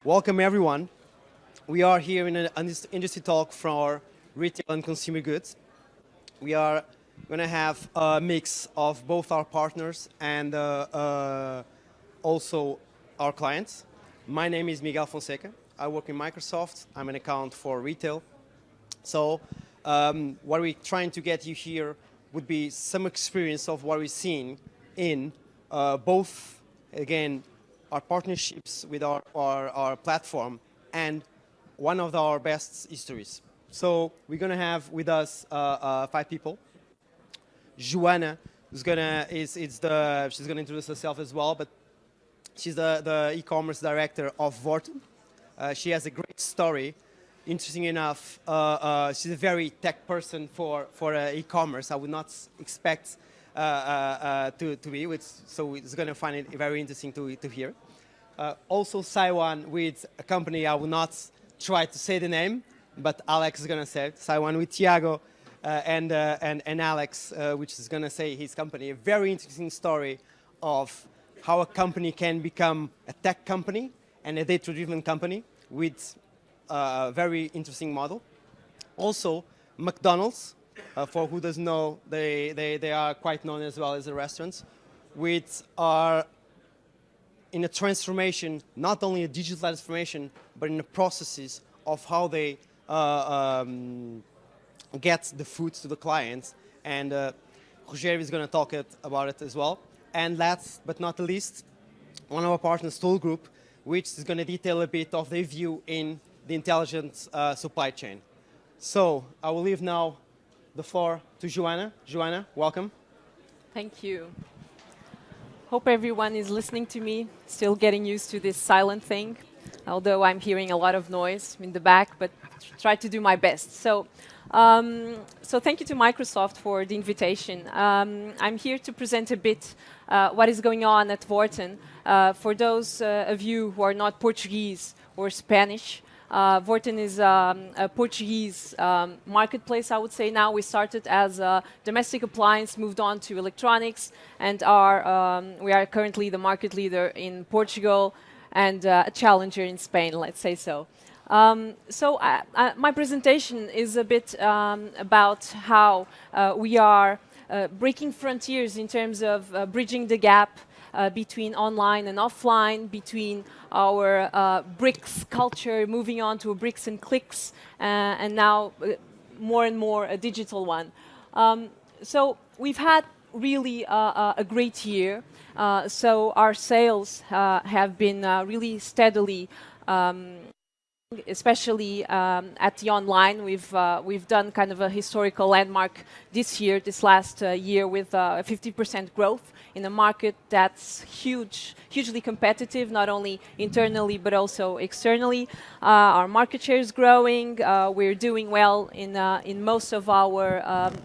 Welcome everyone. We are here in an industry talk for retail and consumer goods. We are going to have a mix of both our partners and also our clients. My name is Miguel Fonseca. I work in Microsoft. I'm an account for retail. So what we're trying to get you here would be some experience of what we're seeing in both, again, our partnerships with our platform and one of our best histories. So we're going to have with us 5 people. Joana she's going to introduce herself as well, but she's the e-commerce director of Worten. She has a great story. Interesting enough, she's a very tech person for e-commerce. I would not expect to be with, so it's going to find it very interesting to hear. Also Syone with a company, I will not try to say the name, but Alex is going to say it. Syone with Tiago and Alex, which is going to say his company. A very interesting story of how a company can become a tech company and a data-driven company with a very interesting model. Also, McDonald's, for who doesn't know, they are quite known as well as the restaurants, which are in a transformation, not only a digital transformation, but in the processes of how they get the food to the clients. And Rogério is going to talk about it as well. And last but not least, one of our partners, Toolsgroup, which is going to detail a bit of their view in the intelligent supply chain. So I will leave now the floor to Joana. Joana, welcome. Thank you. Hope everyone is listening to me, still getting used to this silent thing, although I'm hearing a lot of noise in the back, but try to do my best. So thank you to Microsoft for the invitation. I'm here to present a bit what is going on at Worten. For those of you who are not Portuguese or Spanish, Worten is a Portuguese marketplace, I would say now. We started as a domestic appliance, moved on to electronics, and we are currently the market leader in Portugal and a challenger in Spain, let's say so. My presentation is a bit about how we are breaking frontiers in terms of bridging the gap between online and offline, between our bricks culture, moving on to a bricks and clicks, and now more and more a digital one. So we've had really a great year. So our sales have been really steadily especially at the online. We've done kind of a historical landmark this year, this last year, with a 50% growth in a market that's hugely competitive, not only internally but also externally. Our market share is growing. We're doing well in most of our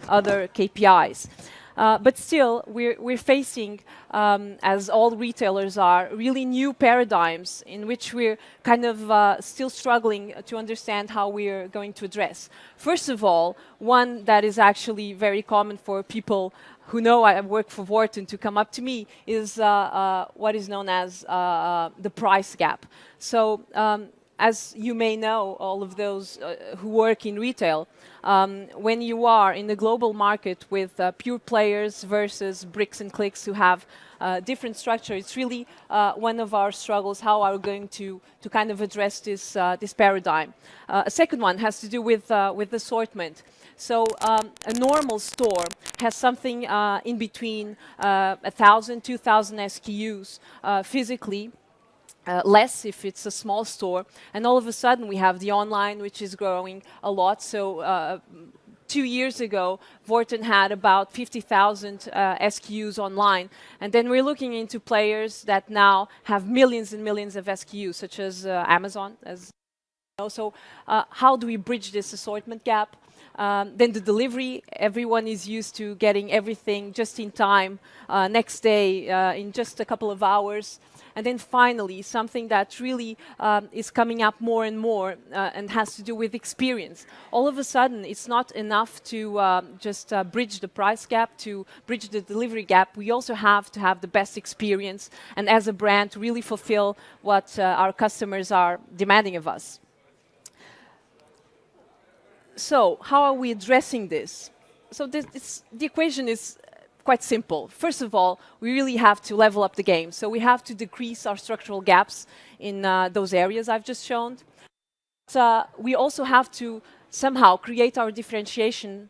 other KPIs. But still, we're facing, as all retailers are, really new paradigms in which we're kind of still struggling to understand how we're going to address. First of all, one that is actually very common for people who know I work for Worten to come up to me is what is known as the price gap. So, as you may know, all of those who work in retail, when you are in the global market with pure players versus bricks and clicks who have different structure, it's really one of our struggles, how are we going to kind of address this paradigm. A second one has to do with assortment. So a normal store has something in between 1,000, 2,000 SKUs physically. Less if it's a small store, and all of a sudden we have the online, which is growing a lot. So 2 years ago, Worten had about 50,000 SKUs online, and then we're looking into players that now have millions and millions of SKUs, such as Amazon. As you know. So how do we bridge this assortment gap? Then the delivery, everyone is used to getting everything just in time, next day, in just a couple of hours. And then finally, something that really is coming up more and more and has to do with experience. All of a sudden, it's not enough to just bridge the price gap, to bridge the delivery gap. We also have to have the best experience, and as a brand, to really fulfill what our customers are demanding of us. So, how are we addressing this? So, the equation is quite simple. First of all, we really have to level up the game. So, we have to decrease our structural gaps in those areas I've just shown. But, we also have to somehow create our differentiation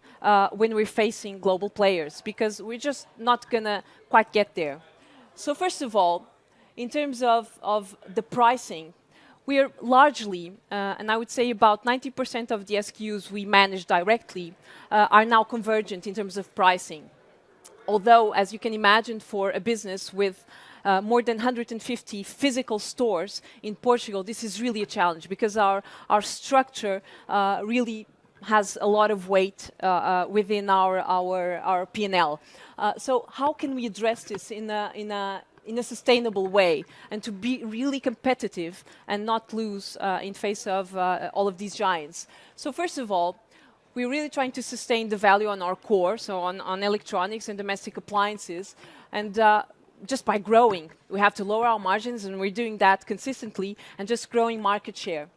when we're facing global players, because we're just not going to quite get there. So, first of all, in terms of the pricing, we are largely, and I would say about 90% of the SKUs we manage directly are now convergent in terms of pricing. Although, as you can imagine, for a business with more than 150 physical stores in Portugal, this is really a challenge, because our structure really has a lot of weight within our P&L. So how can we address this in a sustainable way, and to be really competitive and not lose in face of all of these giants? So first of all, we're really trying to sustain the value on our core, so on electronics and domestic appliances, and just by growing. We have to lower our margins, and we're doing that consistently, and just growing market share.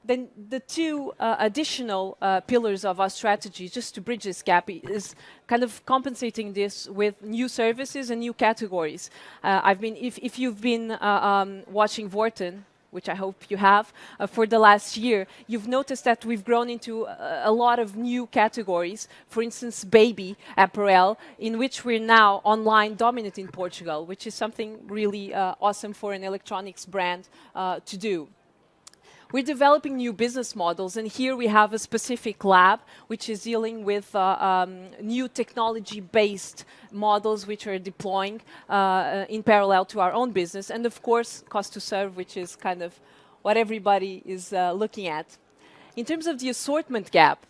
Then the two additional pillars of our strategy, just to bridge this gap, is kind of compensating this with new services and new categories. If you've been watching Worten, which I hope you have, for the last year, you've noticed that we've grown into a lot of new categories. For instance, baby apparel, in which we're now online dominant in Portugal, which is something really awesome for an electronics brand to do. We're developing new business models, and here we have a specific lab which is dealing with new technology-based models which are deploying in parallel to our own business, and of course cost to serve, which is kind of what everybody is looking at. In terms of the assortment gap,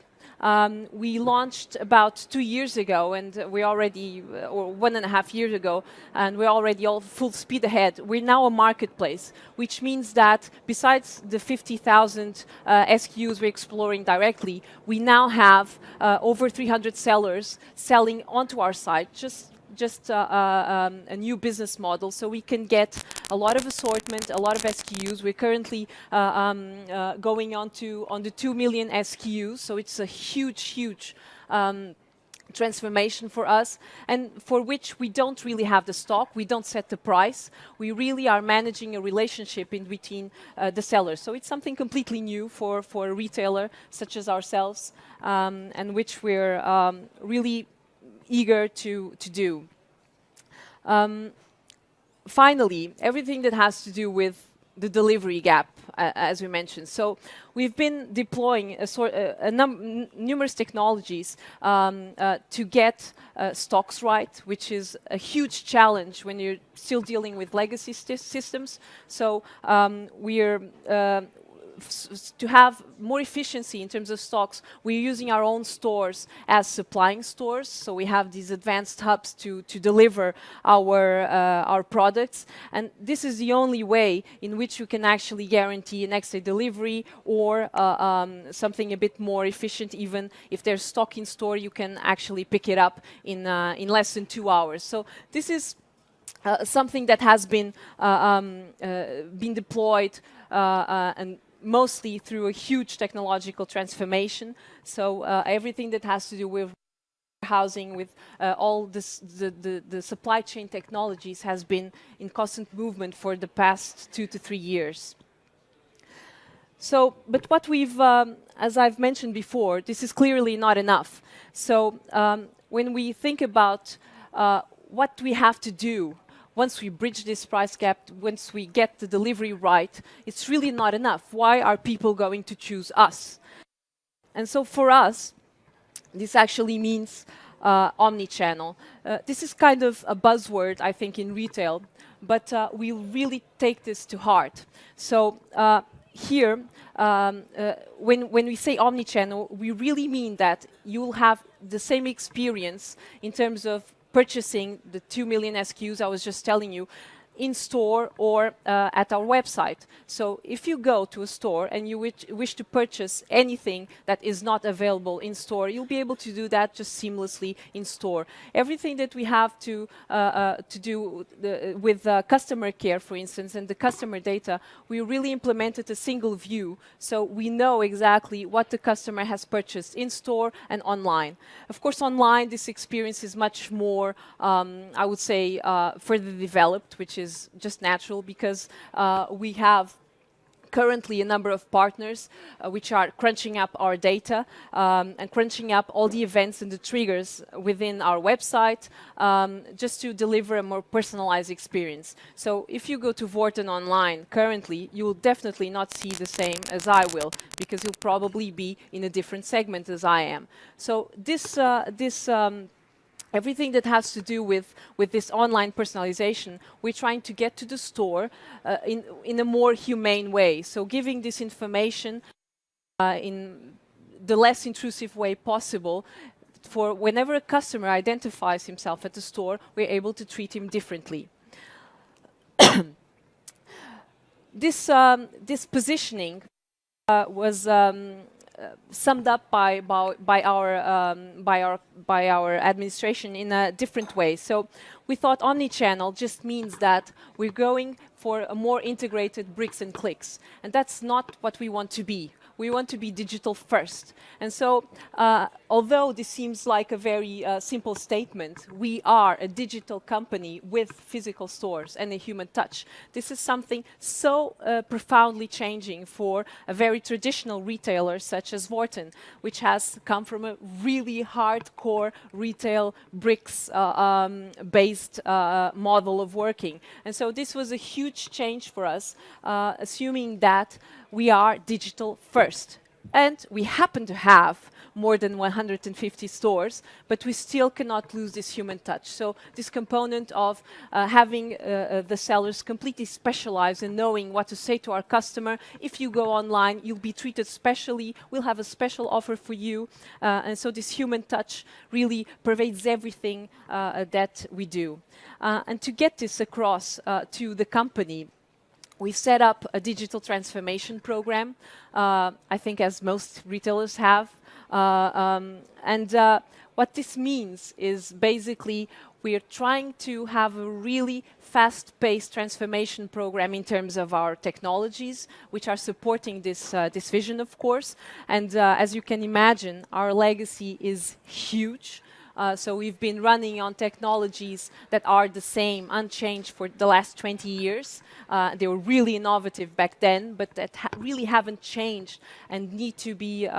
we launched about 2 years ago, and we're already, or 1.5 years ago, and we're already all full speed ahead. We're now a marketplace, which means that besides the 50,000 SKUs we're exploring directly, we now have over 300 sellers selling onto our site, just a new business model, so we can get a lot of assortment, a lot of SKUs. We're currently going on the 2 million SKUs, so it's a huge transformation for us, and for which we don't really have the stock, we don't set the price, we really are managing a relationship in between the sellers. So it's something completely new for a retailer such as ourselves, and which we're really eager to do. Finally, everything that has to do with the delivery gap, as we mentioned. So we've been deploying numerous technologies to get stocks right, which is a huge challenge when you're still dealing with legacy systems. So we're to have more efficiency in terms of stocks, we're using our own stores as supplying stores. So we have these advanced hubs to deliver our products. And this is the only way in which you can actually guarantee a next day delivery, or something a bit more efficient. Even if there's stock in store, you can actually pick it up in less than 2 hours. So this is something that has been deployed and mostly through a huge technological transformation. So everything that has to do with housing, with all this, the supply chain technologies has been in constant movement for the past 2 to 3 years. So, but what we've, as I've mentioned before, this is clearly not enough. So when we think about what we have to do once we bridge this price gap, once we get the delivery right, it's really not enough. Why are people going to choose us? And so for us, this actually means Omni-Channel. This is kind of a buzzword, I think, in retail, but we really take this to heart. So here, when we say omni-channel, we really mean that you'll have the same experience in terms of purchasing the 2 million SKUs I was just telling you, in store or at our website. So if you go to a store and you wish to purchase anything that is not available in store, you'll be able to do that just seamlessly in store. Everything that we have to do with customer care, for instance, and the customer data, we really implemented a single view, so we know exactly what the customer has purchased in store and online. Of course, online, this experience is much more, I would say, further developed, which is just natural because we have currently a number of partners which are crunching up our data and crunching up all the events and the triggers within our website just to deliver a more personalized experience. So if you go to Worten online currently, you will definitely not see the same as I will, because you'll probably be in a different segment as I am. So everything that has to do with this online personalization, we're trying to get to the store in a more humane way. So giving this information in the less intrusive way possible, for whenever a customer identifies himself at the store, we're able to treat him differently. This positioning was summed up by our administration in a different way. So we thought omni-channel just means that we're going for a more integrated bricks and clicks, and that's not what we want to be. We want to be digital first. And so, although this seems like a very simple statement, we are a digital company with physical stores and a human touch. This is something so profoundly changing for a very traditional retailer such as Worten, which has come from a really hardcore retail bricks based model of working. And so this was a huge change for us, assuming that we are digital first. And we happen to have more than 150 stores, but we still cannot lose this human touch. So this component of having the sellers completely specialized in knowing what to say to our customer. If you go online, you'll be treated specially. We'll have a special offer for you. And so this human touch really pervades everything that we do. And to get this across to the company, we set up a digital transformation program, I think as most retailers have. What this means is basically we're trying to have a really fast-paced transformation program in terms of our technologies, which are supporting this vision, of course. And as you can imagine, our legacy is huge. So we've been running on technologies that are the same, unchanged for the last 20 years. They were really innovative back then, but that really haven't changed and need to be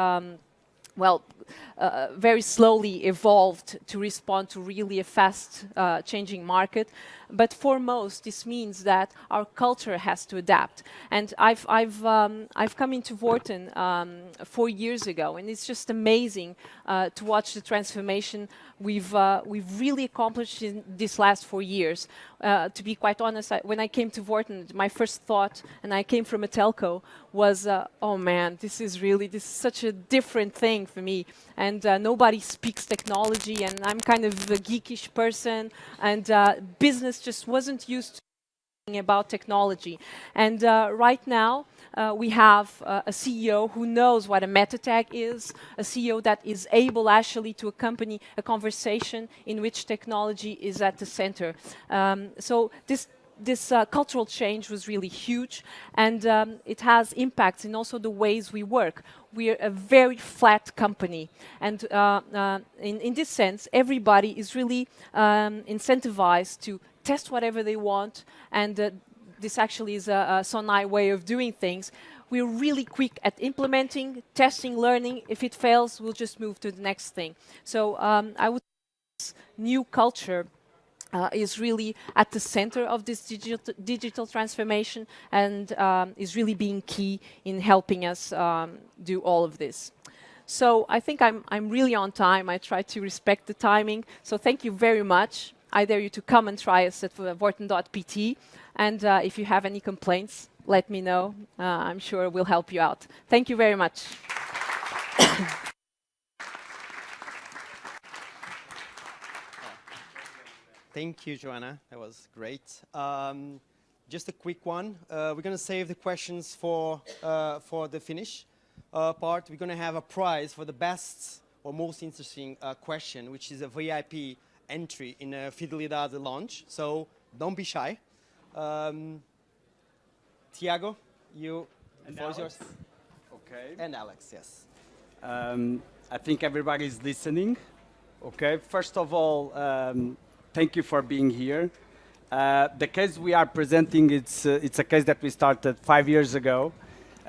very slowly evolved to respond to really a fast changing market. But for most, this means that our culture has to adapt. And I've come into Worten 4 years ago, and it's just amazing to watch the transformation we've really accomplished in these last 4 years. To be quite honest, when I came to Worten, my first thought, and I came from a telco, was, oh man, this is such a different thing for me. And nobody speaks technology, and I'm kind of a geekish person, and business just wasn't used to thinking about technology. And right now, we have a CEO who knows what a meta tag is, a CEO that is able actually to accompany a conversation in which technology is at the center. So this cultural change was really huge, and it has impacts in also the ways we work. We're a very flat company, and in this sense, everybody is really incentivized to test whatever they want, and this actually is a Sonai way of doing things. We're really quick at implementing, testing, learning. If it fails, we'll just move to the next thing. So I would say this new culture is really at the center of this digital transformation, and is really being key in helping us do all of this. So I think I'm really on time. I try to respect the timing. So thank you very much. I dare you to come and try us at worten.pt. And if you have any complaints, let me know. I'm sure we'll help you out. Thank you very much. Thank you, Joana. That was great. Just a quick one. We're going to save the questions for the finish part. We're going to have a prize for the best or most interesting question, which is a VIP entry in a Fidelidade lounge. So don't be shy. Tiago, the floor is yours. Okay. And Alex, yes. I think everybody's listening. Okay. First of all, thank you for being here. The case we are presenting, it's a case that we started 5 years ago.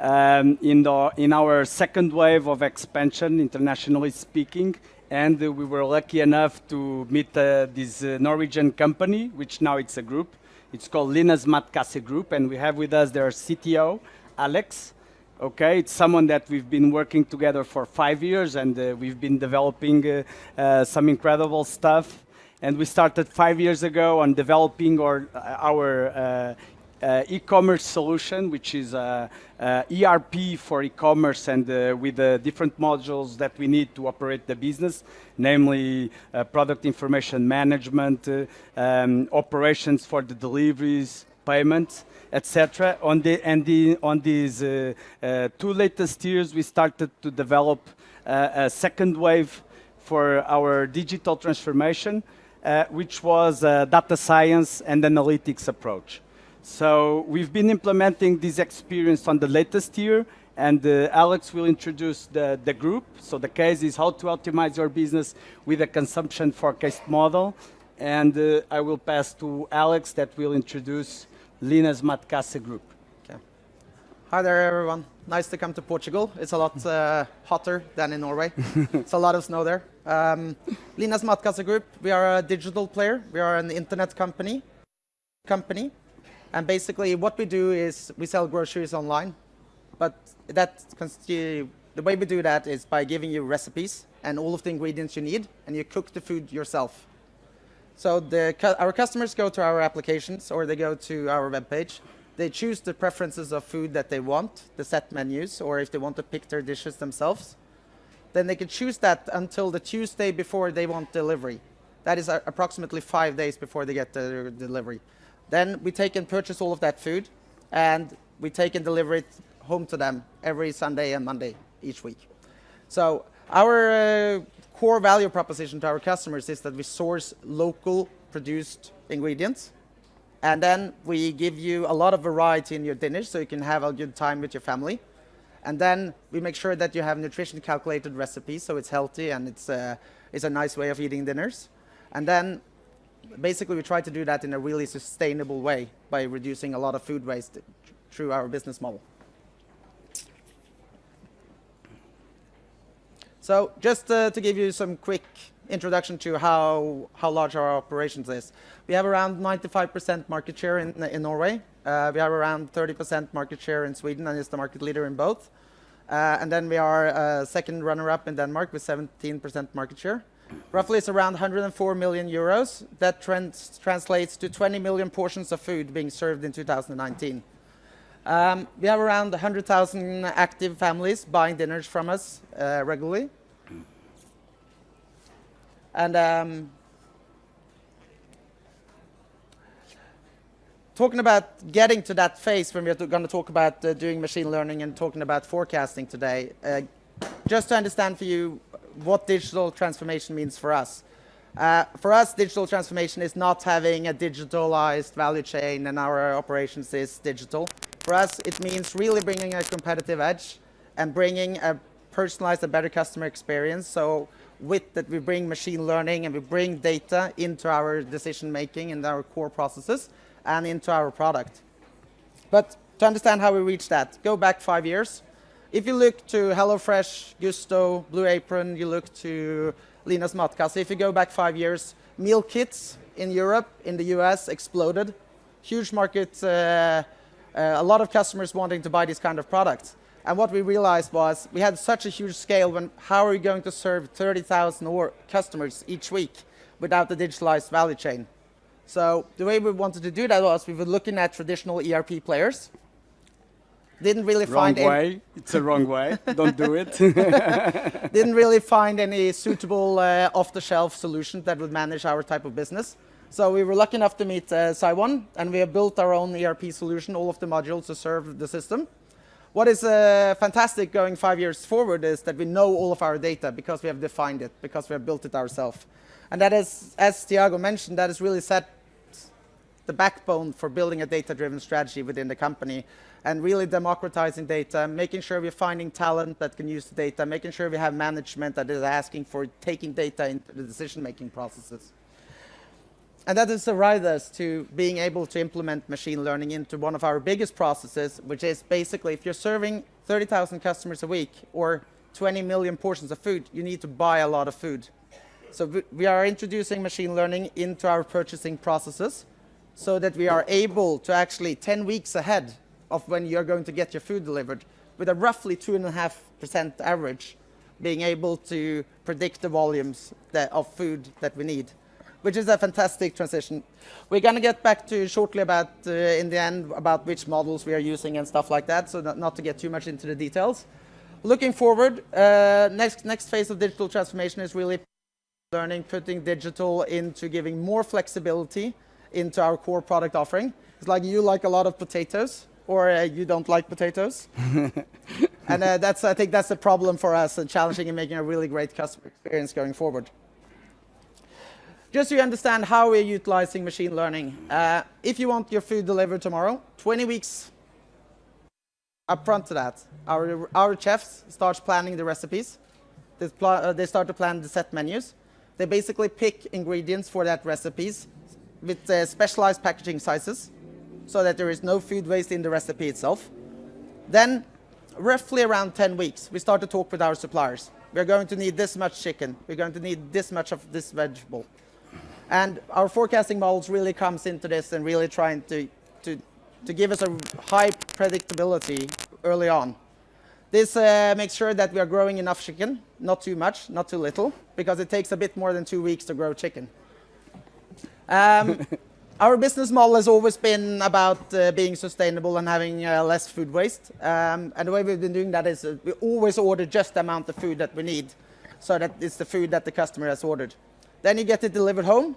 In our second wave of expansion, internationally speaking, and we were lucky enough to meet this Norwegian company, which now it's a group. It's called Linas Matkasse Group, and we have with us their CTO, Alex. Okay, it's someone that we've been working together for 5 years, and we've been developing some incredible stuff. And we started 5 years ago on developing our e-commerce solution, which is ERP for e-commerce and with the different modules that we need to operate the business, namely product information management, operations for the deliveries, payments, etc. On these 2 latest years, we started to develop a second wave for our digital transformation, which was a data science and analytics approach. So we've been implementing this experience on the latest year, and Alex will introduce the group. So the case is how to optimize your business with a consumption forecast model. And I will pass to Alex that will introduce Linas Matkasse Group. Okay. Hi there, everyone. Nice to come to Portugal. It's a lot hotter than in Norway. It's a lot of snow there. Linas Matkasse Group, we are a digital player. We are an internet company. And basically what we do is we sell groceries online. But the way we do that is by giving you recipes and all of the ingredients you need, and you cook the food yourself. So our customers go to our applications or they go to our webpage. They choose the preferences of food that they want, the set menus, or if they want to pick their dishes themselves. Then they can choose that until the Tuesday before they want delivery. That is approximately 5 days before they get their delivery. Then we take and purchase all of that food, and we take and deliver it home to them every Sunday and Monday each week. So our core value proposition to our customers is that we source local produced ingredients, and then we give you a lot of variety in your dinners so you can have a good time with your family. And then we make sure that you have nutrition calculated recipes so it's healthy and it's a nice way of eating dinners. And then basically we try to do that in a really sustainable way by reducing a lot of food waste through our business model. So just to give you some quick introduction to how large our operations is. We have around 95% market share in Norway. We have around 30% market share in Sweden, and is the market leader in both. And then we are second runner-up in Denmark with 17% market share. Roughly it's around 104 million euros. That translates to 20 million portions of food being served in 2019. We have around 100,000 active families buying dinners from us regularly. And talking about getting to that phase when we're going to talk about doing machine learning and talking about forecasting today, just to understand for you what digital transformation means for us. For us, digital transformation is not having a digitalized value chain and our operations is digital. For us, it means really bringing a competitive edge and bringing a personalized and better customer experience. So with that, we bring machine learning and we bring data into our decision making and our core processes and into our product. But to understand how we reach that, go back 5 years. If you look to HelloFresh, Gusto, Blue Apron, you look to Linas Matkasse. If you go back 5 years, meal kits in Europe, in the US exploded. Huge market, a lot of customers wanting to buy these kind of products. And what we realized was we had such a huge scale when how are we going to serve 30,000 customers each week without the digitalized value chain? So the way we wanted to do that was we were looking at traditional ERP players. Didn't really Wrong find way. It's a wrong way. Don't do it. didn't really find any suitable off-the-shelf solutions that would manage our type of business. So we were lucky enough to meet Syone, and we have built our own ERP solution, all of the modules to serve the system. What is fantastic going 5 years forward is that we know all of our data because we have defined it, because we have built it ourselves. And that is, as Tiago mentioned, that has really set the backbone for building a data-driven strategy within the company and really democratizing data, making sure we're finding talent that can use the data, making sure we have management that is asking for taking data into the decision-making processes. And that has arrived us to being able to implement machine learning into one of our biggest processes, which is basically if you're serving 30,000 customers a week or 20 million portions of food, you need to buy a lot of food. So we are introducing machine learning into our purchasing processes so that we are able to actually 10 weeks ahead of when you're going to get your food delivered, with a roughly 2.5% average, being able to predict the volumes of food that we need, which is a fantastic transition. We're going to get back to shortly about, in the end, about which models we are using and stuff like that, so not to get too much into the details. Looking forward, next phase of digital transformation is really learning, putting digital into giving more flexibility into our core product offering. It's like you like a lot of potatoes, or you don't like potatoes. And I think that's a problem for us and challenging and making a really great customer experience going forward. Just so you understand how we're utilizing machine learning, if you want your food delivered tomorrow, 20 weeks up front to that, our chefs start planning the recipes. They start to plan the set menus. They basically pick ingredients for that recipes with specialized packaging sizes so that there is no food waste in the recipe itself. Then, roughly around 10 weeks, we start to talk with our suppliers. We're going to need this much chicken. We're going to need this much of this vegetable. And our forecasting models really comes into this and really trying to give us a high predictability early on. This makes sure that we are growing enough chicken, not too much, not too little, because it takes a bit more than 2 weeks to grow chicken. Our business model has always been about being sustainable and having less food waste. And the way we've been doing that is we always order just the amount of food that we need, so that it's the food that the customer has ordered. Then you get it delivered home.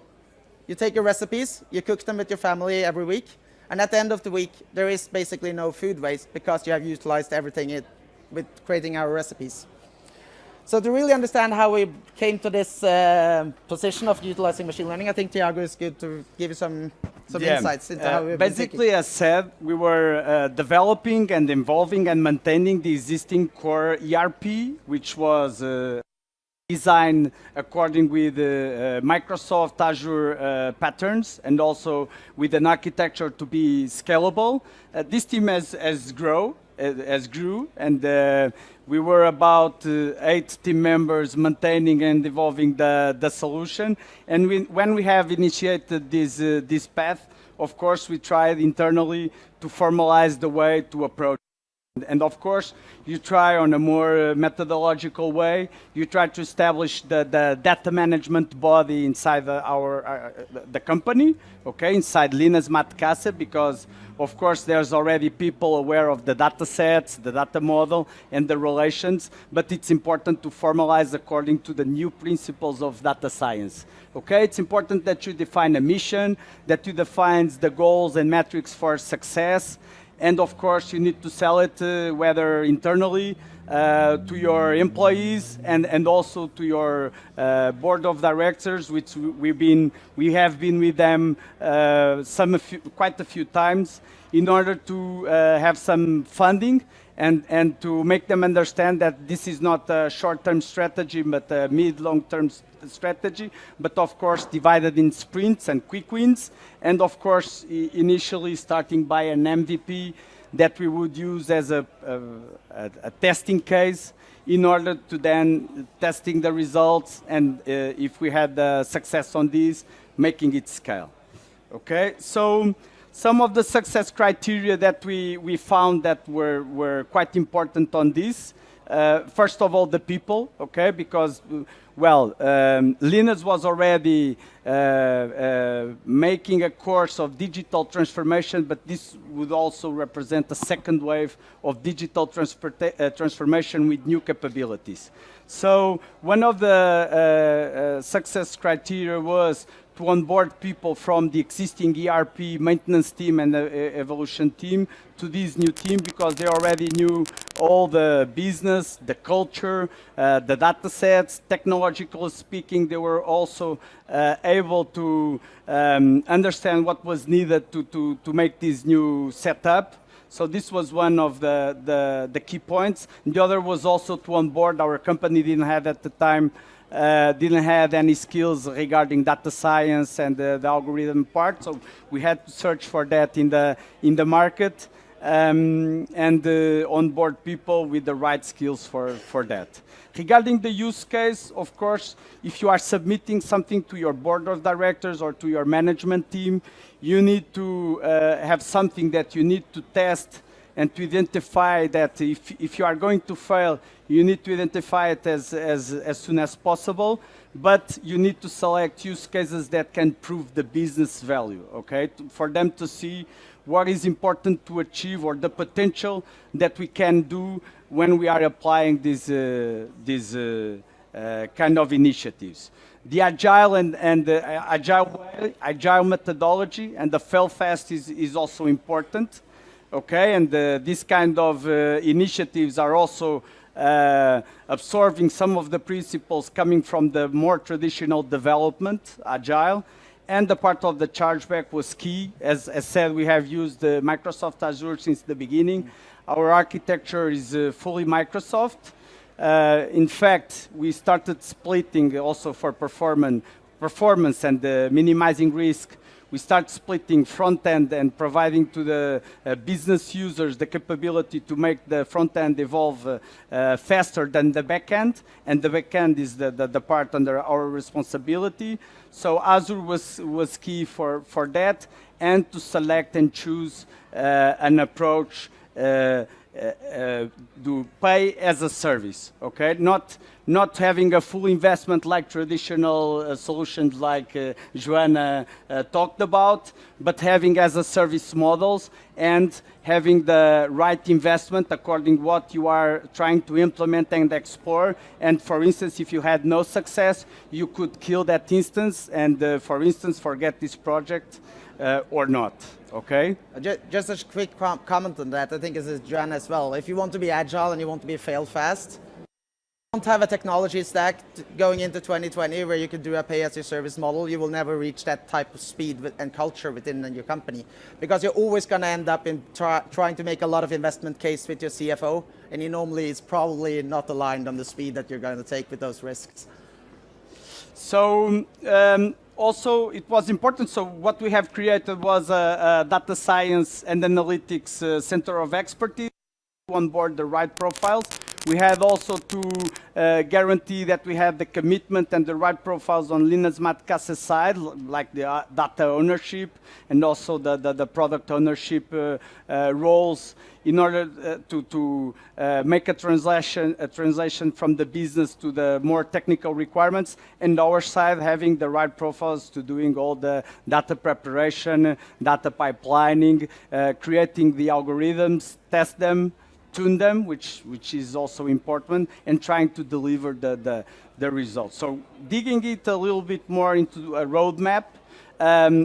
You take your recipes, you cook them with your family every week. And at the end of the week, there is basically no food waste because you have utilized everything with creating our recipes. So to really understand how we came to this position of utilizing machine learning, I think Tiago is good to give you some insights into how we've basically, as said, we were developing and involving and maintaining the existing core ERP, which was designed according with Microsoft Azure patterns and also with an architecture to be scalable. This team has grew, and we were about 8 team members maintaining and evolving the solution. And when we have initiated this path, of course, we tried internally to formalize the way to approach. And of course, you try on a more methodological way. You try to establish the data management body inside the company, okay, inside Linas Matkasse, because of course there's already people aware of the data sets, the data model, and the relations. But it's important to formalize according to the new principles of data science. Okay, it's important that you define a mission, that you define the goals and metrics for success. And of course, you need to sell it whether internally to your employees and also to your board of directors, which we have been with them quite a few times in order to have some funding and to make them understand that this is not a short-term strategy, but a mid-long-term strategy, but of course divided in sprints and quick wins, and of course initially starting by an MVP that we would use as a testing case in order to then testing the results, and if we had success on this, making it scale. Okay, so some of the success criteria that we found that were quite important on this. First of all, the people, okay, because, well, Linas was already making a course of digital transformation, but this would also represent a second wave of digital transformation with new capabilities. So one of the success criteria was to onboard people from the existing ERP maintenance team and the evolution team to this new team, because they already knew all the business, the culture, the data sets. Technologically speaking, they were also able to understand what was needed to make this new setup. So this was one of the key points. The other was also to onboard. Our company didn't have at the time didn't have any skills regarding data science and the algorithm part, so we had to search for that in the market and onboard people with the right skills for that. Regarding the use case, of course, if you are submitting something to your board of directors or to your management team, you need to have something that you need to test and to identify that if you are going to fail, you need to identify it as soon as possible, but you need to select use cases that can prove the business value, okay? For them to see what is important to achieve or the potential that we can do when we are applying these kind of initiatives. The agile and the agile methodology and the fail fast is also important. Okay, and these kind of initiatives are also absorbing some of the principles coming from the more traditional development, agile, and the part of the chargeback was key. As said, we have used Microsoft Azure since the beginning. Our architecture is fully Microsoft. In fact, we started splitting also for performance and minimizing risk. We start splitting front end and providing to the business users the capability to make the front end evolve faster than the back end, and the back end is the part under our responsibility. So Azure was key for that, and to select and choose an approach do pay as a service, okay? Not having a full investment like traditional solutions like Joana talked about, but having as a service models and having the right investment according what you are trying to implement and explore. And for instance, if you had no success, you could kill that instance and, for instance, forget this project or not. Okay. Just a quick comment on that. I think this is Joana as well. If you want to be agile and you want to be fail fast, you don't have a technology stack going into 2020 where you could do a pay-as-you-service model. You will never reach that type of speed and culture within your company, because you're always going to end up in trying to make a lot of investment case with your CFO, and he normally is probably not aligned on the speed that you're going to take with those risks. So also, it was important, so what we have created was a data science and analytics center of expertise to onboard the right profiles. We had also to guarantee that we have the commitment and the right profiles on Linas Matkasse side, like the data ownership and also the product ownership roles, in order to make a translation from the business to the more technical requirements, and our side having the right profiles to doing all the data preparation, data pipelining, creating the algorithms, test them, tune them, which is also important, and trying to deliver the results. So digging it a little bit more into a roadmap,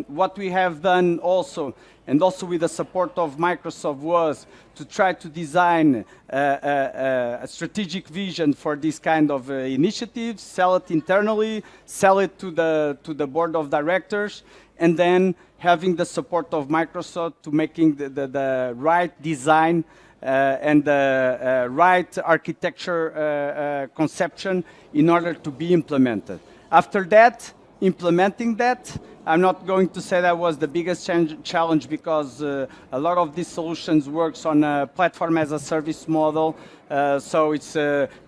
what we have done also, and also with the support of Microsoft, was to try to design a strategic vision for this kind of initiatives, sell it internally, sell it to the board of directors, and then having the support of Microsoft to making the right design and the right architecture conception in order to be implemented. After that, implementing that, I'm not going to say that was the biggest challenge, because a lot of these solutions works on a platform as a service model, so it's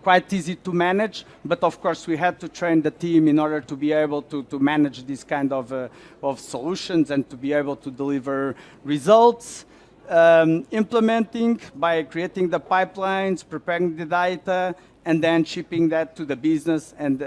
quite easy to manage, but of course we had to train the team in order to be able to manage this kind of solutions and to be able to deliver results. implementing by creating the pipelines, preparing the data, and then shipping that to the business and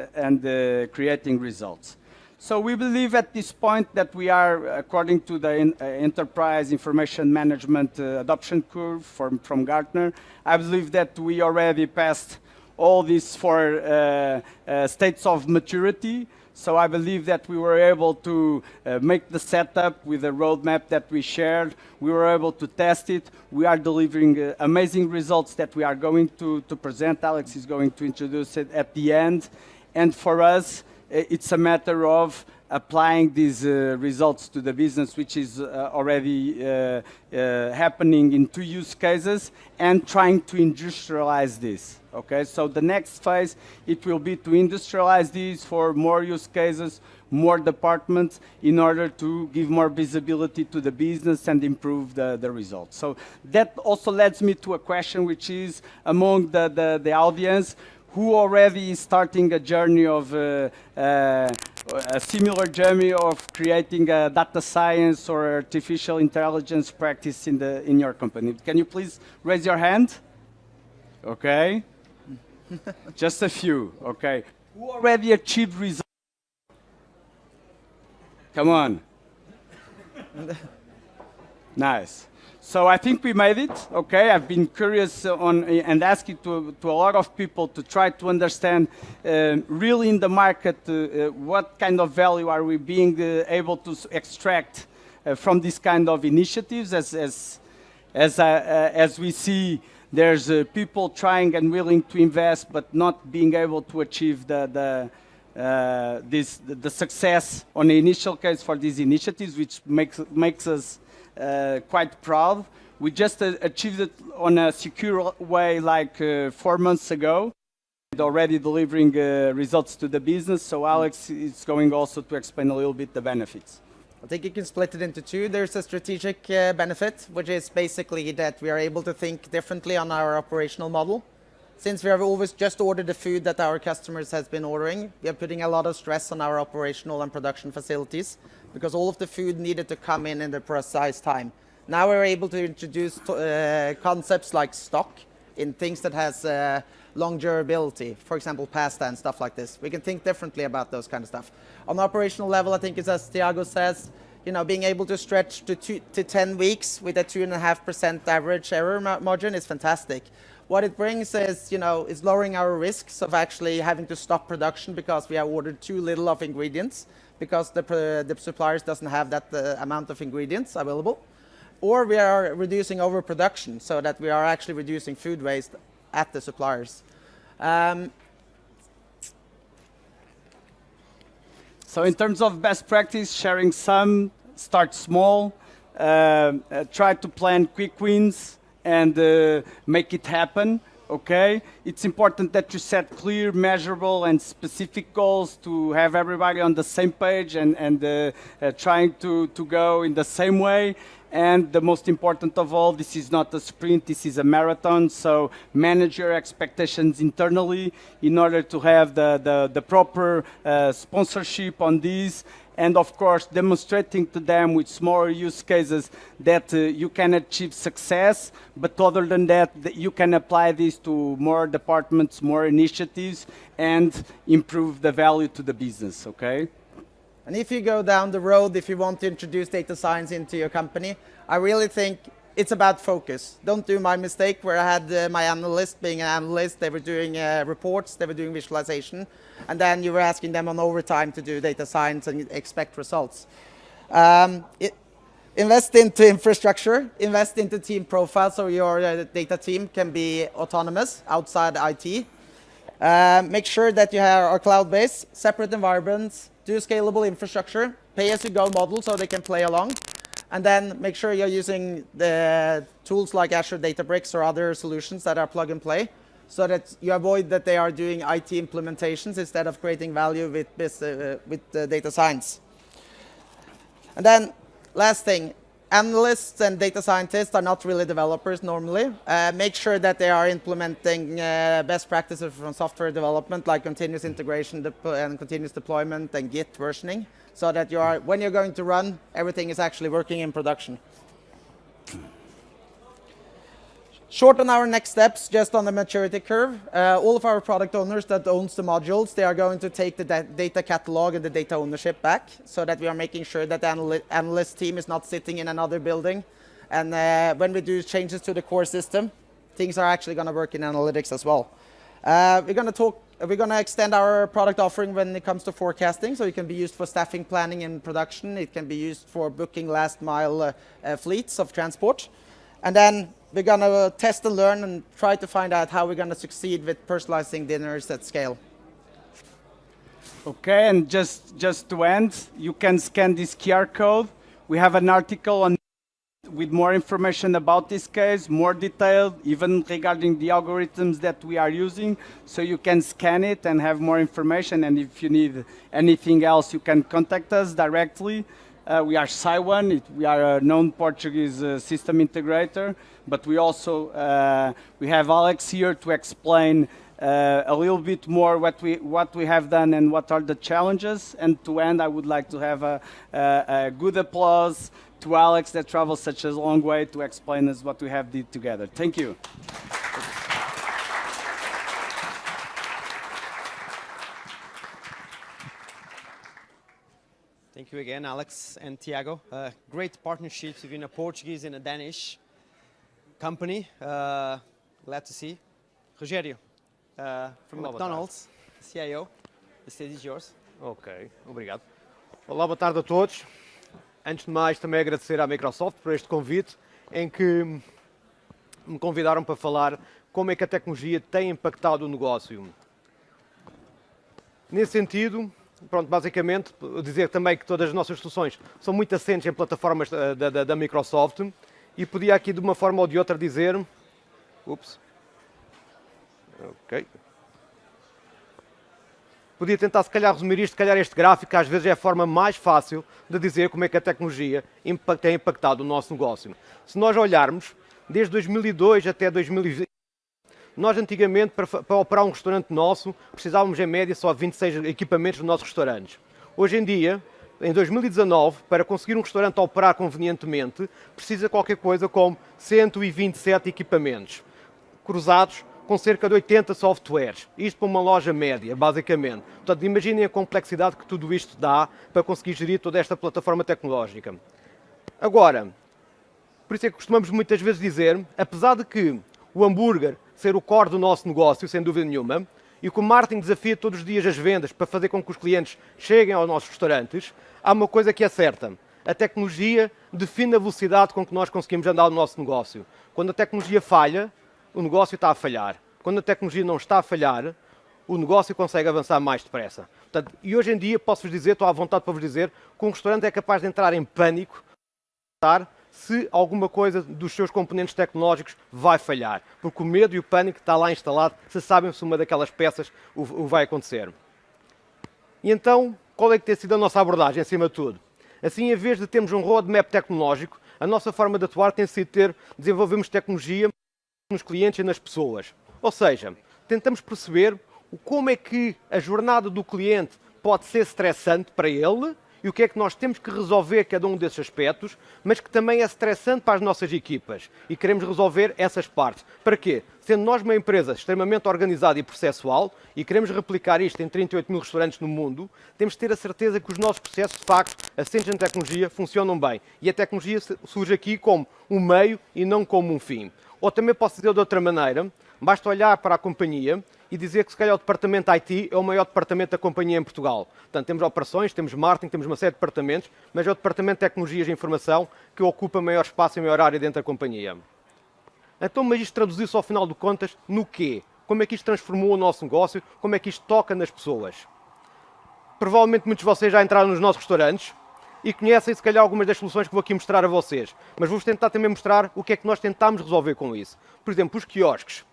creating results. So we believe at this point that we are, according to the enterprise information management adoption curve from Gartner, I believe that we already passed all these 4 states of maturity. So I believe that we were able to make the setup with the roadmap that we shared. We were able to test it. We are delivering amazing results that we are going to present. Alex is going to introduce it at the end. And for us, it's a matter of applying these results to the business, which is already happening in 2 use cases, and trying to industrialize this. Okay, so the next phase, it will be to industrialize these for more use cases, more departments, in order to give more visibility to the business and improve the results. So that also leads me to a question, which is among the audience, who already is starting a journey of a similar journey of creating a data science or artificial intelligence practice in your company? Can you please raise your hand? Okay. Just a few, okay. Who already achieved results? Come on. Nice. So I think we made it, okay? I've been curious and asking to a lot of people to try to understand really in the market what kind of value are we being able to extract from these kind of initiatives. As we see, there's people trying and willing to invest, but not being able to achieve the success on the initial case for these initiatives, which makes us quite proud. We just achieved it on a secure way like 4 months ago, and already delivering results to the business. So Alex is going also to explain a little bit the benefits. I think you can split it into 2. There's a strategic benefit, which is basically that we are able to think differently on our operational model. Since we have always just ordered the food that our customers has been ordering, we are putting a lot of stress on our operational and production facilities because all of the food needed to come in the precise time. Now we're able to introduce concepts like stock in things that has long durability, for example, pasta and stuff like this. We can think differently about those kind of stuff. On the operational level, I think it's as Tiago says, being able to stretch to 10 weeks with a 2.5% average error margin is fantastic. What it brings is, is lowering our risks of actually having to stop production because we have ordered too little of ingredients because the suppliers doesn't have that amount of ingredients available. Or we are reducing overproduction so that we are actually reducing food waste at the suppliers. So in terms of best practice, sharing some, start small, try to plan quick wins and make it happen, okay? It's important that you set clear, measurable and specific goals to have everybody on the same page and trying to go in the same way. And the most important of all, this is not a sprint, this is a marathon, so manage your expectations internally in order to have the proper sponsorship on these, and of course demonstrating to them with smaller use cases that you can achieve success, but other than that, you can apply this to more departments, more initiatives, and improve the value to the business, okay? And if you go down the road, if you want to introduce data science into your company, I really think it's about focus. Don't do my mistake where I had my analyst being an analyst, they were doing reports, they were doing visualization, and then you were asking them on overtime to do data science and expect results. Invest into infrastructure, invest into team profiles so your data team can be autonomous outside IT. Make sure that you are cloud-based, separate environments, do scalable infrastructure, pay-as-you-go model so they can play along, and then make sure you're using the tools like Azure Databricks or other solutions that are plug and play so that you avoid that they are doing IT implementations instead of creating value with data science. And then last thing, analysts and data scientists are not really developers normally. Make sure that they are implementing best practices from software development like continuous integration and continuous deployment and Git versioning so that when you're going to run, everything is actually working in production. Short on our next steps, just on the maturity curve, all of our product owners that owns the modules, they are going to take the data catalog and the data ownership back, so that we are making sure that the analyst team is not sitting in another building. And when we do changes to the core system, things are actually going to work in analytics as well. We're going to extend our product offering when it comes to forecasting, so it can be used for staffing, planning, and production. It can be used for booking last mile fleets of transport. And then we're going to test and learn and try to find out how we're going to succeed with personalizing dinners at scale. Okay, and just to end, you can scan this QR code. We have an article on with more information about this case, more detailed, even regarding the algorithms that we are using. So you can scan it and have more information. And if you need anything else, you can contact us directly. We are Syone. We are a known Portuguese system integrator, but we also we have Alex here to explain a little bit more what we have done and what are the challenges. And to end, I would like to have a good applause to Alex that travels such a long way to explain us what we have did together. Thank you. Thank you again, Alex and Tiago. Great partnership between a Portuguese and a Danish company. Glad to see. Rogério, from McDonald's, CIO. The stage is yours. Ok, obrigado. Olá, boa tarde a todos. Antes de mais, também agradecer à Microsoft por este convite, em que me convidaram para falar como é que a tecnologia tem impactado o negócio. Nesse sentido, pronto, basicamente, dizer também que todas as nossas soluções são muito assentes em plataformas da Microsoft, e podia aqui de uma forma ou de outra dizer... Ups. Ok. Podia tentar, se calhar, resumir isto, se calhar este gráfico, que às vezes é a forma mais fácil de dizer como é que a tecnologia tem impactado o nosso negócio. Se nós olharmos, desde 2002 até 2020, nós antigamente, para operar um restaurante nosso, precisávamos em média só de 26 equipamentos nos nossos restaurantes. Hoje em dia, em 2019, para conseguir um restaurante a operar convenientemente, precisa qualquer coisa como 127 equipamentos, cruzados com cerca de 80 softwares. Isto para uma loja média, basicamente. Portanto, imaginem a complexidade que tudo isto dá para conseguir gerir toda esta plataforma tecnológica. Agora, por isso é que costumamos muitas vezes dizer, apesar de que o hambúrguer ser o core do nosso negócio, sem dúvida nenhuma, e que o marketing desafia todos os dias as vendas para fazer com que os clientes cheguem aos nossos restaurantes, há uma coisa que é certa. A tecnologia define a velocidade com que nós conseguimos andar no nosso negócio. Quando a tecnologia falha, o negócio está a falhar. Quando a tecnologia não está a falhar, o negócio consegue avançar mais depressa. Portanto, e hoje em dia, posso-vos dizer, estou à vontade para vos dizer, que um restaurante é capaz de entrar em pânico se alguma coisa dos seus componentes tecnológicos vai falhar. Porque o medo e o pânico está lá instalado, se sabem se uma daquelas peças o vai acontecer. E então, qual é que tem sido a nossa abordagem, acima de tudo? Assim, em vez de termos um roadmap tecnológico, a nossa forma de atuar tem sido desenvolvermos tecnologia nos clientes e nas pessoas. Ou seja, tentamos perceber como é que a jornada do cliente pode ser estressante para ele e o que é que nós temos que resolver cada um desses aspectos, mas que também é estressante para as nossas equipas. E queremos resolver essas partes. Para quê? Sendo nós uma empresa extremamente organizada e processual e queremos replicar isto em 38 mil restaurantes no mundo, temos de ter a certeza que os nossos processos, de facto, assentes na tecnologia, funcionam bem. E a tecnologia surge aqui como um meio e não como um fim. Ou também posso dizer de outra maneira, basta olhar para a companhia e dizer que se calhar o departamento IT é o maior departamento da companhia em Portugal. Portanto, temos operações, temos marketing, temos uma série de departamentos, mas é o departamento de tecnologias e informação que ocupa maior espaço e maior área dentro da companhia. Então, mas isto traduziu-se ao final de contas no quê? Como é que isto transformou o nosso negócio? Como é que isto toca nas pessoas? Provavelmente muitos de vocês já entraram nos nossos restaurantes e conhecem, se calhar, algumas das soluções que vou aqui mostrar a vocês. Mas vou-vos tentar também mostrar o que é que nós tentámos resolver com isso. Por exemplo, os quiosques.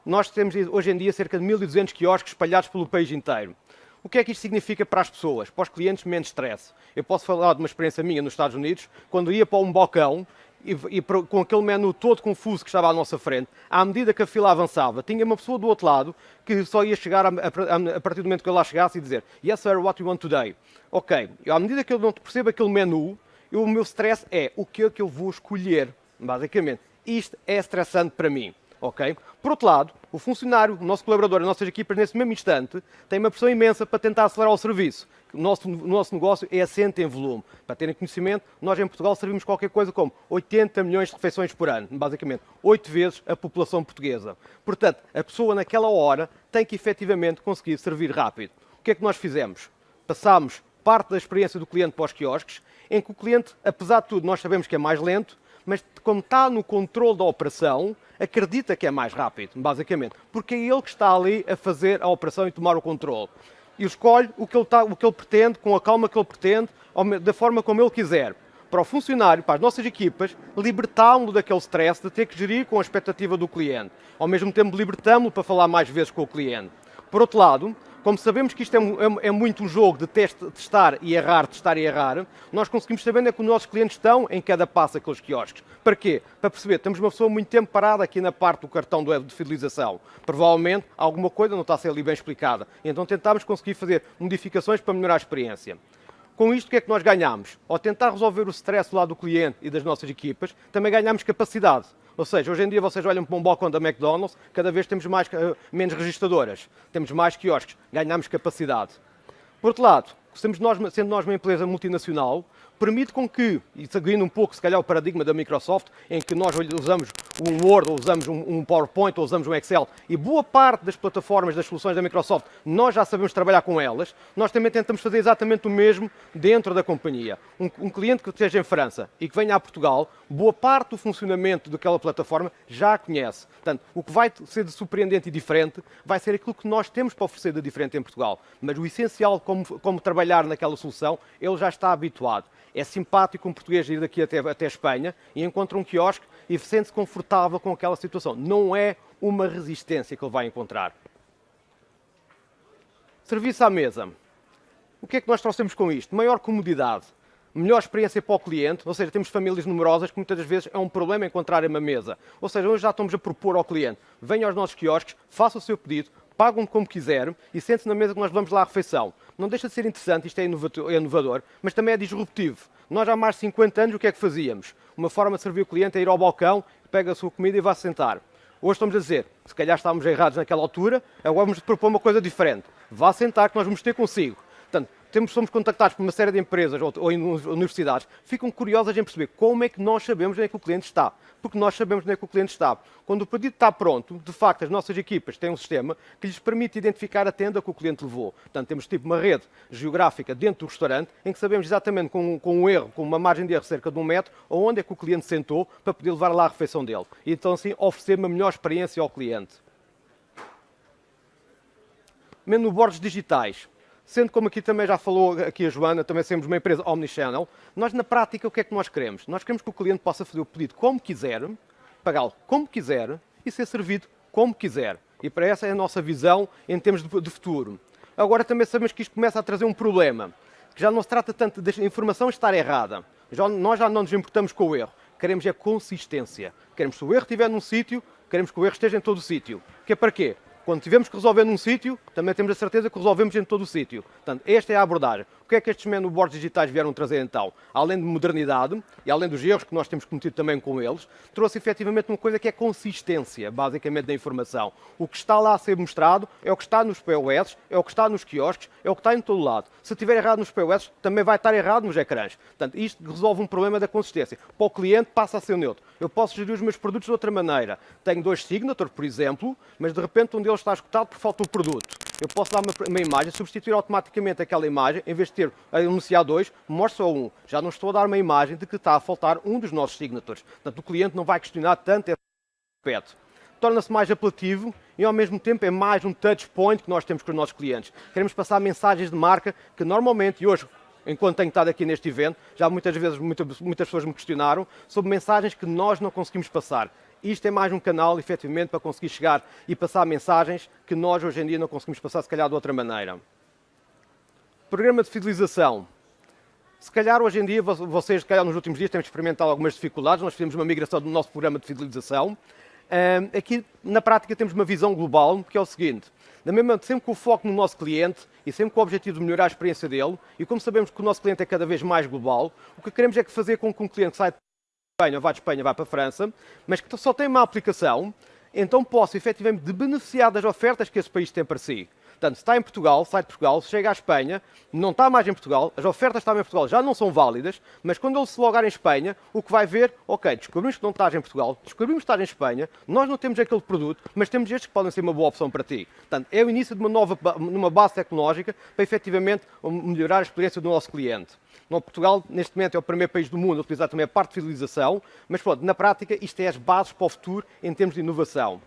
Nós temos hoje em dia cerca de 1.200 quiosques espalhados pelo país inteiro. O que é que isto significa para as pessoas, para os clientes, menos stress? Eu posso falar de uma experiência minha nos Estados Unidos, quando ia para um balcão e com aquele menu todo confuso que estava à nossa frente, à medida que a fila avançava, tinha uma pessoa do outro lado que só ia chegar a partir do momento que eu lá chegasse e dizer "Yes, sir, what do you want today?" Ok, à medida que eu não percebo aquele menu, o meu stress é o que é que eu vou escolher, basicamente. Isto é estressante para mim. ok? Por outro lado, o funcionário, o nosso colaborador, as nossas equipas, nesse mesmo instante, têm uma pressão imensa para tentar acelerar o serviço. O nosso negócio é assente em volume. Para terem conhecimento, nós em Portugal servimos qualquer coisa como 80 milhões de refeições por ano, basicamente 8 vezes a população portuguesa. Portanto, a pessoa naquela hora tem que efetivamente conseguir servir rápido. O que é que nós fizemos? Passámos parte da experiência do cliente para os quiosques, em que o cliente, apesar de tudo, nós sabemos que é mais lento, mas como está no controle da operação, acredita que é mais rápido, basicamente, porque é ele que está ali a fazer a operação e tomar o controle. E escolhe o que ele pretende, com a calma que ele pretende, da forma como ele quiser. Para o funcionário, para as nossas equipas, libertámo-lo daquele stress de ter que gerir com a expectativa do cliente. Ao mesmo tempo, libertámo-lo para falar mais vezes com o cliente. Por outro lado, como sabemos que isto é muito um jogo de testar e errar, nós conseguimos saber onde é que os nossos clientes estão em cada passo daqueles quiosques. Para quê? Para perceber, temos uma pessoa muito tempo parada aqui na parte do cartão de fidelização. Provavelmente alguma coisa não está a ser ali bem explicada. Então tentámos conseguir fazer modificações para melhorar a experiência. Com isto, o que é que nós ganhamos? Ao tentar resolver o stress do lado do cliente e das nossas equipas, também ganhamos capacidade. Ou seja, hoje em dia vocês olham para um balcão da McDonald's, cada vez temos menos registadoras, temos mais quiosques, ganhamos capacidade. Por outro lado, sendo nós uma empresa multinacional, permite com que, e seguindo um pouco se calhar o paradigma da Microsoft, em que nós usamos um Word, ou usamos um PowerPoint, ou usamos um Excel, e boa parte das plataformas, das soluções da Microsoft, nós já sabemos trabalhar com elas, nós também tentamos fazer exatamente o mesmo dentro da companhia. Um cliente que esteja em França e que venha a Portugal, boa parte do funcionamento daquela plataforma já a conhece. Portanto, o que vai ser de surpreendente e diferente vai ser aquilo que nós temos para oferecer de diferente em Portugal. Mas o essencial, como trabalhar naquela solução, ele já está habituado. É simpático um português ir daqui até a Espanha e encontra um quiosque e sente-se confortável com aquela situação. Não é uma resistência que ele vai encontrar. Serviço à mesa. O que é que nós trouxemos com isto? Maior comodidade, melhor experiência para o cliente, ou seja, temos famílias numerosas que muitas das vezes é um problema encontrarem uma mesa. Ou seja, hoje já estamos a propor ao cliente, venha aos nossos quiosques, faça o seu pedido, pagam como quiser e sente-se na mesa que nós vamos lá à refeição. Não deixa de ser interessante, isto é inovador, mas também é disruptivo. Nós há mais de 50 anos o que é que fazíamos? Uma forma de servir o cliente é ir ao balcão, pega a sua comida e vá sentar. Hoje estamos a dizer, se calhar estávamos errados naquela altura, agora vamos propor uma coisa diferente. Vá sentar que nós vamos ter consigo. Portanto, somos contactados por uma série de empresas ou universidades, ficam curiosas em perceber como é que nós sabemos onde é que o cliente está. Porque nós sabemos onde é que o cliente está. Quando o pedido está pronto, de facto, as nossas equipas têm um sistema que lhes permite identificar a tenda que o cliente levou. Portanto, temos tipo uma rede geográfica dentro do restaurante em que sabemos exatamente com um erro, com uma margem de erro cerca de 1 metro, onde é que o cliente sentou para poder levar lá a refeição dele. E então, assim, oferecer uma melhor experiência ao cliente. Menu boards digitais. Sendo como aqui também já falou aqui a Joana, também somos uma empresa Omni-Channel, nós na prática o que é que nós queremos? Nós queremos que o cliente possa fazer o pedido como quiser, pagá-lo como quiser e ser servido como quiser. E para essa é a nossa visão em termos de futuro. Agora também sabemos que isto começa a trazer um problema, que já não se trata tanto da informação estar errada. Nós já não nos importamos com o erro. Queremos é consistência. Queremos que se o erro estiver num sítio, queremos que o erro esteja em todo o sítio. Que é para quê? Quando tivermos que resolver num sítio, também temos a certeza que resolvemos em todo o sítio. Portanto, esta é a abordagem. O que é que estes menu boards digitais vieram trazer então? Além de modernidade, e além dos erros que nós temos cometido também com eles, trouxe efetivamente uma coisa que é consistência, basicamente, da informação. O que está lá a ser mostrado é o que está nos POS, é o que está nos quiosques, é o que está em todo lado. Se estiver errado nos POS, também vai estar errado nos ecrãs. Portanto, isto resolve um problema da consistência. Para o cliente, passa a ser neutro. Eu posso gerir os meus produtos de outra maneira. Tenho 2 signatures, por exemplo, mas de repente um deles está esgotado porque falta o produto. Eu posso dar uma imagem, substituir automaticamente aquela imagem, em vez de ter a anunciar 2, mostro só 1. Já não estou a dar uma imagem de que está a faltar um dos nossos signatures. Portanto, o cliente não vai questionar tanto esse aspecto. Torna-se mais apelativo e, ao mesmo tempo, é mais um touch point que nós temos com os nossos clientes. Queremos passar mensagens de marca que, normalmente, e hoje, enquanto tenho estado aqui neste evento, já muitas vezes muitas pessoas me questionaram sobre mensagens que nós não conseguimos passar. Isto é mais um canal, efetivamente, para conseguir chegar e passar mensagens que nós, hoje em dia, não conseguimos passar, se calhar, de outra maneira. Programa de fidelização. Se calhar, hoje em dia, vocês, se calhar, nos últimos dias, têm experimentado algumas dificuldades. Nós fizemos uma migração do nosso programa de fidelização. Aqui, na prática, temos uma visão global, que é o seguinte. Sempre com o foco no nosso cliente e sempre com o objetivo de melhorar a experiência dele, e como sabemos que o nosso cliente é cada vez mais global, o que queremos é fazer com que um cliente saia de Espanha, vai de Espanha, vai para a França, mas que só tem uma aplicação, então posso efetivamente beneficiar das ofertas que esse país tem para si. Portanto, se está em Portugal, sai de Portugal, chega à Espanha, não está mais em Portugal, as ofertas que estavam em Portugal já não são válidas, mas quando ele se logar em Espanha, o que vai ver, ok, descobrimos que não estás em Portugal, descobrimos que estás em Espanha, nós não temos aquele produto, mas temos estes que podem ser uma boa opção para ti. Portanto, é o início de uma base tecnológica para efetivamente melhorar a experiência do nosso cliente. Portugal, neste momento, é o primeiro país do mundo a utilizar também a parte de fidelização, mas pronto, na prática, isto é as bases para o futuro em termos de inovação.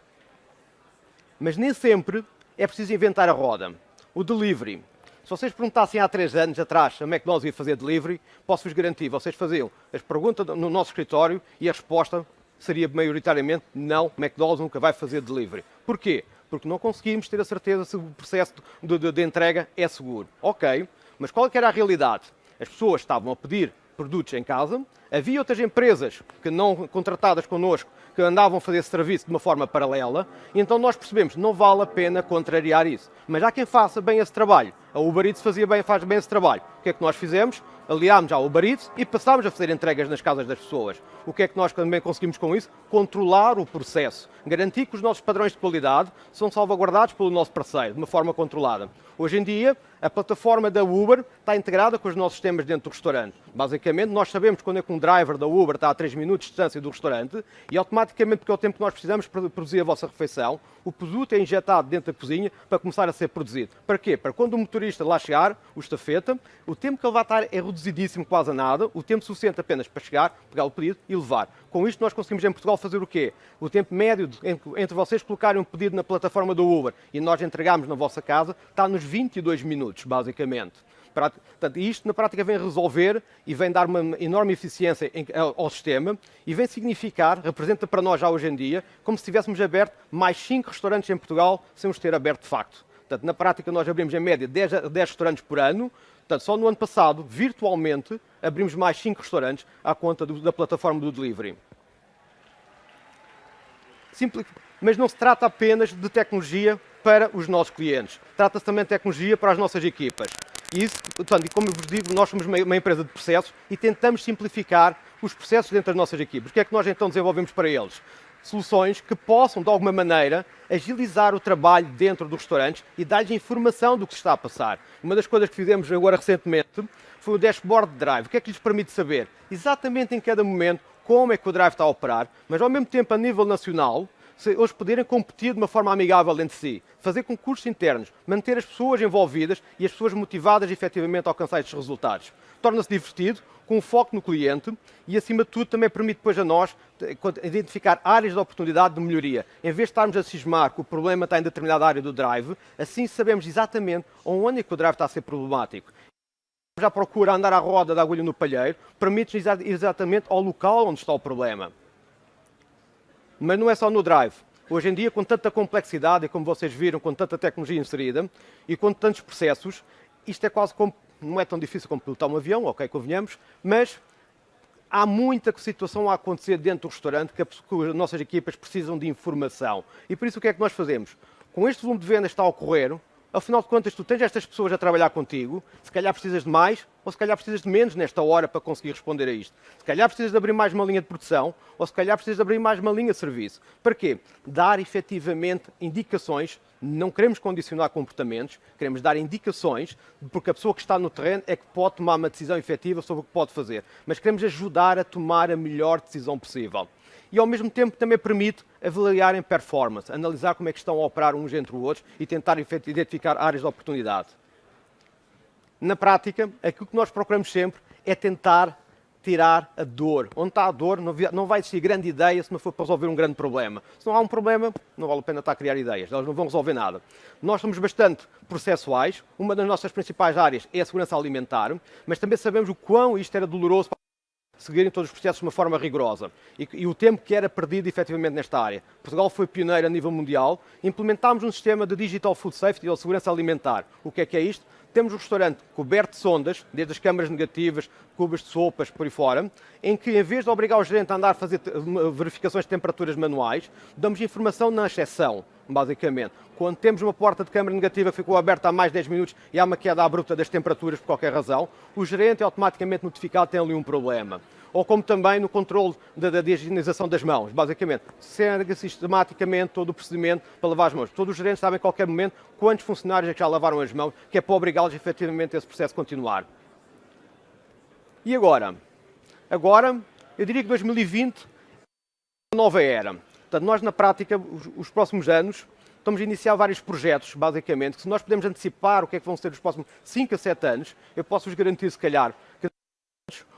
Mas nem sempre é preciso inventar a roda. O delivery. Se vocês perguntassem há 3 anos atrás se a McDonald's ia fazer delivery, posso-vos garantir, vocês faziam as perguntas no nosso escritório e a resposta seria maioritariamente não, McDonald's nunca vai fazer delivery. Porquê? Porque não conseguimos ter a certeza se o processo de entrega é seguro. Ok, mas qual é que era a realidade? As pessoas estavam a pedir produtos em casa, havia outras empresas que não contratadas connosco que andavam a fazer esse serviço de uma forma paralela, e então nós percebemos que não vale a pena contrariar isso. Mas há quem faça bem esse trabalho. A Uber Eats faz bem esse trabalho. O que é que nós fizemos? Aliámos à Uber Eats e passámos a fazer entregas nas casas das pessoas. O que é que nós também conseguimos com isso? Controlar o processo. Garantir que os nossos padrões de qualidade são salvaguardados pelo nosso parceiro, de uma forma controlada. Hoje em dia, a plataforma da Uber está integrada com os nossos sistemas dentro do restaurante. Basicamente, nós sabemos quando é que um driver da Uber está a 3 minutos de distância do restaurante e automaticamente, porque é o tempo que nós precisamos para produzir a vossa refeição, o produto é injetado dentro da cozinha para começar a ser produzido. Para quê? Para quando o motorista lá chegar, o estafeta, o tempo que ele vai estar é reduzidíssimo, quase a nada, o tempo suficiente apenas para chegar, pegar o pedido e levar. Com isto nós conseguimos em Portugal fazer o quê? O tempo médio entre vocês colocarem um pedido na plataforma do Uber e nós entregarmos na vossa casa está nos 22 minutos, basicamente. Portanto, isto na prática vem resolver e vem dar uma enorme eficiência ao sistema e vem significar, representa para nós já hoje em dia, como se tivéssemos aberto mais 5 restaurantes em Portugal sem os ter aberto de facto. Portanto, na prática nós abrimos em média 10 restaurantes por ano. Portanto, só no ano passado, virtualmente, abrimos mais 5 restaurantes à conta da plataforma do delivery. Mas não se trata apenas de tecnologia para os nossos clientes. Trata-se também de tecnologia para as nossas equipas. E isso, portanto, e como eu vos digo, nós somos uma empresa de processos e tentamos simplificar os processos dentro das nossas equipas. O que é que nós então desenvolvemos para eles? Soluções que possam, de alguma maneira, agilizar o trabalho dentro dos restaurantes e dar-lhes informação do que se está a passar. Uma das coisas que fizemos agora recentemente foi o dashboard de drive. O que é que lhes permite saber exatamente em cada momento como é que o drive está a operar, mas ao mesmo tempo a nível nacional, eles poderem competir de uma forma amigável entre si, fazer concursos internos, manter as pessoas envolvidas e as pessoas motivadas efetivamente a alcançar estes resultados. Torna-se divertido, com um foco no cliente e, acima de tudo, também permite depois a nós identificar áreas de oportunidade de melhoria. Em vez de estarmos a cismar que o problema está em determinada área do drive, assim sabemos exatamente onde é que o drive está a ser problemático. Já procura andar à roda da agulha no palheiro, permite-nos ir exatamente ao local onde está o problema. Mas não é só no drive. Hoje em dia, com tanta complexidade, e como vocês viram, com tanta tecnologia inserida e com tantos processos, isto é quase como, não é tão difícil como pilotar um avião, ok, convenhamos, mas há muita situação a acontecer dentro do restaurante que as nossas equipas precisam de informação. E por isso o que é que nós fazemos? Com este volume de vendas que está a ocorrer, afinal de contas, tu tens estas pessoas a trabalhar contigo, se calhar precisas de mais ou se calhar precisas de menos nesta hora para conseguir responder a isto. Se calhar precisas de abrir mais uma linha de produção ou se calhar precisas de abrir mais uma linha de serviço. Para quê? Dar efetivamente indicações. Não queremos condicionar comportamentos, queremos dar indicações, porque a pessoa que está no terreno é que pode tomar uma decisão efetiva sobre o que pode fazer. Mas queremos ajudar a tomar a melhor decisão possível. E ao mesmo tempo também permite avaliar em performance, analisar como é que estão a operar uns entre os outros e tentar identificar áreas de oportunidade. Na prática, aquilo que nós procuramos sempre é tentar tirar a dor. Onde está a dor, não vai existir grande ideia se não for para resolver um grande problema. Se não há um problema, não vale a pena estar a criar ideias, elas não vão resolver nada. Nós somos bastante processuais, uma das nossas principais áreas é a segurança alimentar, mas também sabemos o quão isto era doloroso para seguirem todos os processos de uma forma rigorosa e o tempo que era perdido efetivamente nesta área. Portugal foi pioneiro a nível mundial, implementámos um sistema de Digital Food Safety ou segurança alimentar. O que é isto? Temos um restaurante coberto de sondas, desde as câmaras negativas, cubas de sopas, por aí fora, em que, em vez de obrigar o gerente a andar a fazer verificações de temperaturas manuais, damos informação na exceção, basicamente. Quando temos uma porta de câmara negativa que ficou aberta há mais de 10 minutos e há uma queda abrupta das temperaturas por qualquer razão, o gerente é automaticamente notificado que tem ali um problema. ou como também no controle da higienização das mãos, basicamente. Segue sistematicamente todo o procedimento para lavar as mãos. Todos os gerentes sabem a qualquer momento quantos funcionários é que já lavaram as mãos, que é para obrigá-los efetivamente a esse processo continuar. E agora? Agora, eu diria que 2020 é uma nova era. Portanto, nós na prática, os próximos anos, estamos a iniciar vários projetos, basicamente, que se nós pudermos antecipar o que é que vão ser os próximos 5 a 7 anos, eu posso-vos garantir, se calhar, que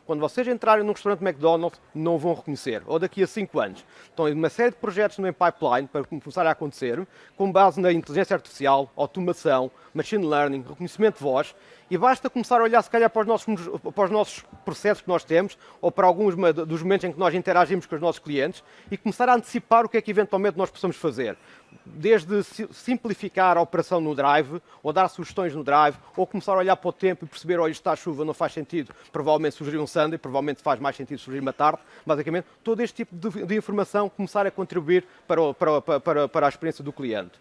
quando vocês entrarem num restaurante McDonald, não vão reconhecer, ou daqui a 5 anos. Então, uma série de projetos no pipeline para começar a acontecer, com base na inteligência artificial, automação, machine learning, reconhecimento de voz, e basta começar a olhar, se calhar, para os nossos processos que nós temos, ou para alguns dos momentos em que nós interagimos com os nossos clientes, e começar a antecipar o que é que eventualmente nós possamos fazer. Desde simplificar a operação no drive, ou dar sugestões no drive, ou começar a olhar para o tempo e perceber, olha, está a chuva, não faz sentido, provavelmente sugerir um Sunday, provavelmente faz mais sentido sugerir uma tarde, basicamente, todo este tipo de informação começar a contribuir para a experiência do cliente.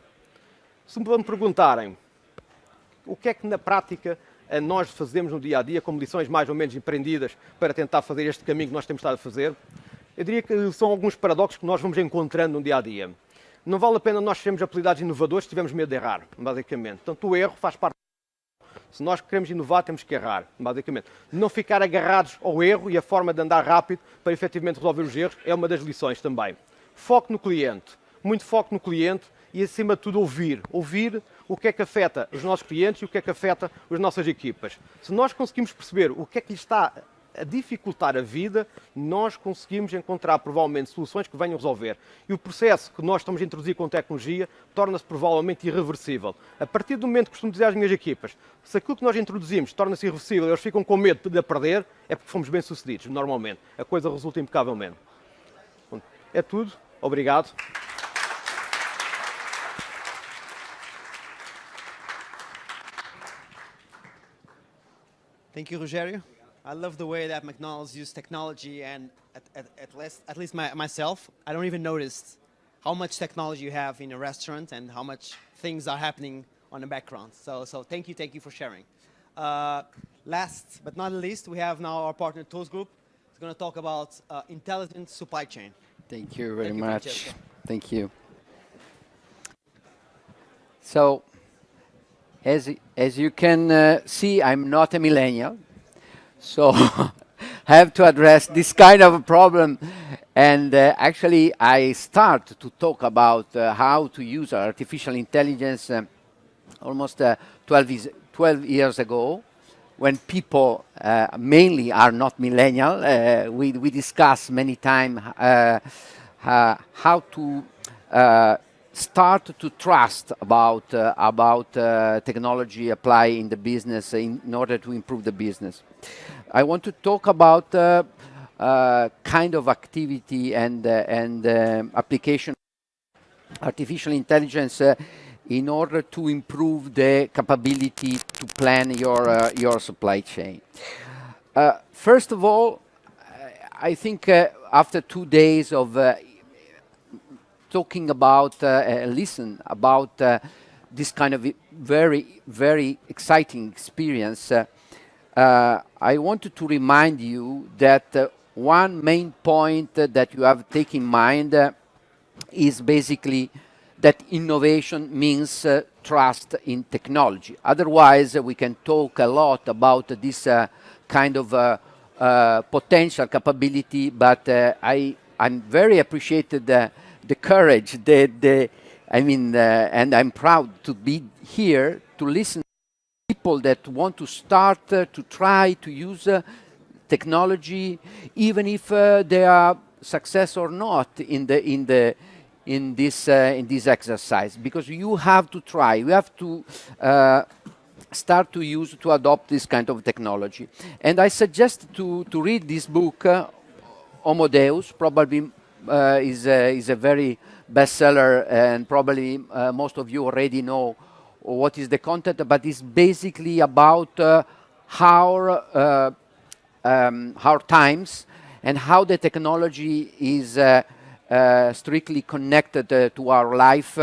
Se me perguntarem o que é que na prática nós fazemos no dia-a-dia, como lições mais ou menos empreendidas para tentar fazer este caminho que nós temos estado a fazer, eu diria que são alguns paradoxos que nós vamos encontrando no dia-a-dia. Não vale a pena nós sermos apelidados inovadores se tivermos medo de errar, basicamente. Portanto, o erro faz parte. Se nós queremos inovar, temos que errar, basicamente. Não ficar agarrados ao erro e a forma de andar rápido para efetivamente resolver os erros é uma das lições também. Foco no cliente, muito foco no cliente e, acima de tudo, ouvir. Ouvir o que é que afeta os nossos clientes e o que é que afeta as nossas equipas. Se nós conseguimos perceber o que é que lhe está a dificultar a vida, nós conseguimos encontrar provavelmente soluções que venham resolver. E o processo que nós estamos a introduzir com tecnologia torna-se provavelmente irreversível. A partir do momento que costumo dizer às minhas equipas, se aquilo que nós introduzimos torna-se irreversível e eles ficam com medo de a perder, é porque fomos bem-sucedidos, normalmente. A coisa resulta impecavelmente. É tudo. Obrigado. Thank you, Rogério. I love the way that McDonald's use technology, and at least myself, I don't even notice how much technology you have in a restaurant and how much things are happening on the background. So thank you for sharing. Last but not least, we have now our partner Toolsgroup. It's going to talk about intelligent supply chain. Thank you very Thank you, much. Francesco. Thank you. So, as you can see, I'm not a millennial, so I have to address this kind of a problem. And actually, I start to talk about how to use artificial intelligence almost 12 years ago, when people mainly are not millennial. We discuss many times how to start to trust about technology apply in the business in order to improve the business. I want to talk about kind of activity and application artificial intelligence in order to improve the capability to plan your supply chain. First of all, I think after 2 days of talking about, listen about this kind of very, very exciting experience, I wanted to remind you that one main point that you have to take in mind is basically that innovation means trust in technology. Otherwise, we can talk a lot about this kind of potential capability, but I'm very appreciated the courage, and I'm proud to be here to listen to people that want to start to try to use technology, even if they are success or not in this exercise, because you have to try, you have to start to adopt this kind of technology. And I suggest to read this book, Homo Deus, probably is a very bestseller, and probably most of you already know what is the content, but it's basically about our times and how the technology is strictly connected to our life,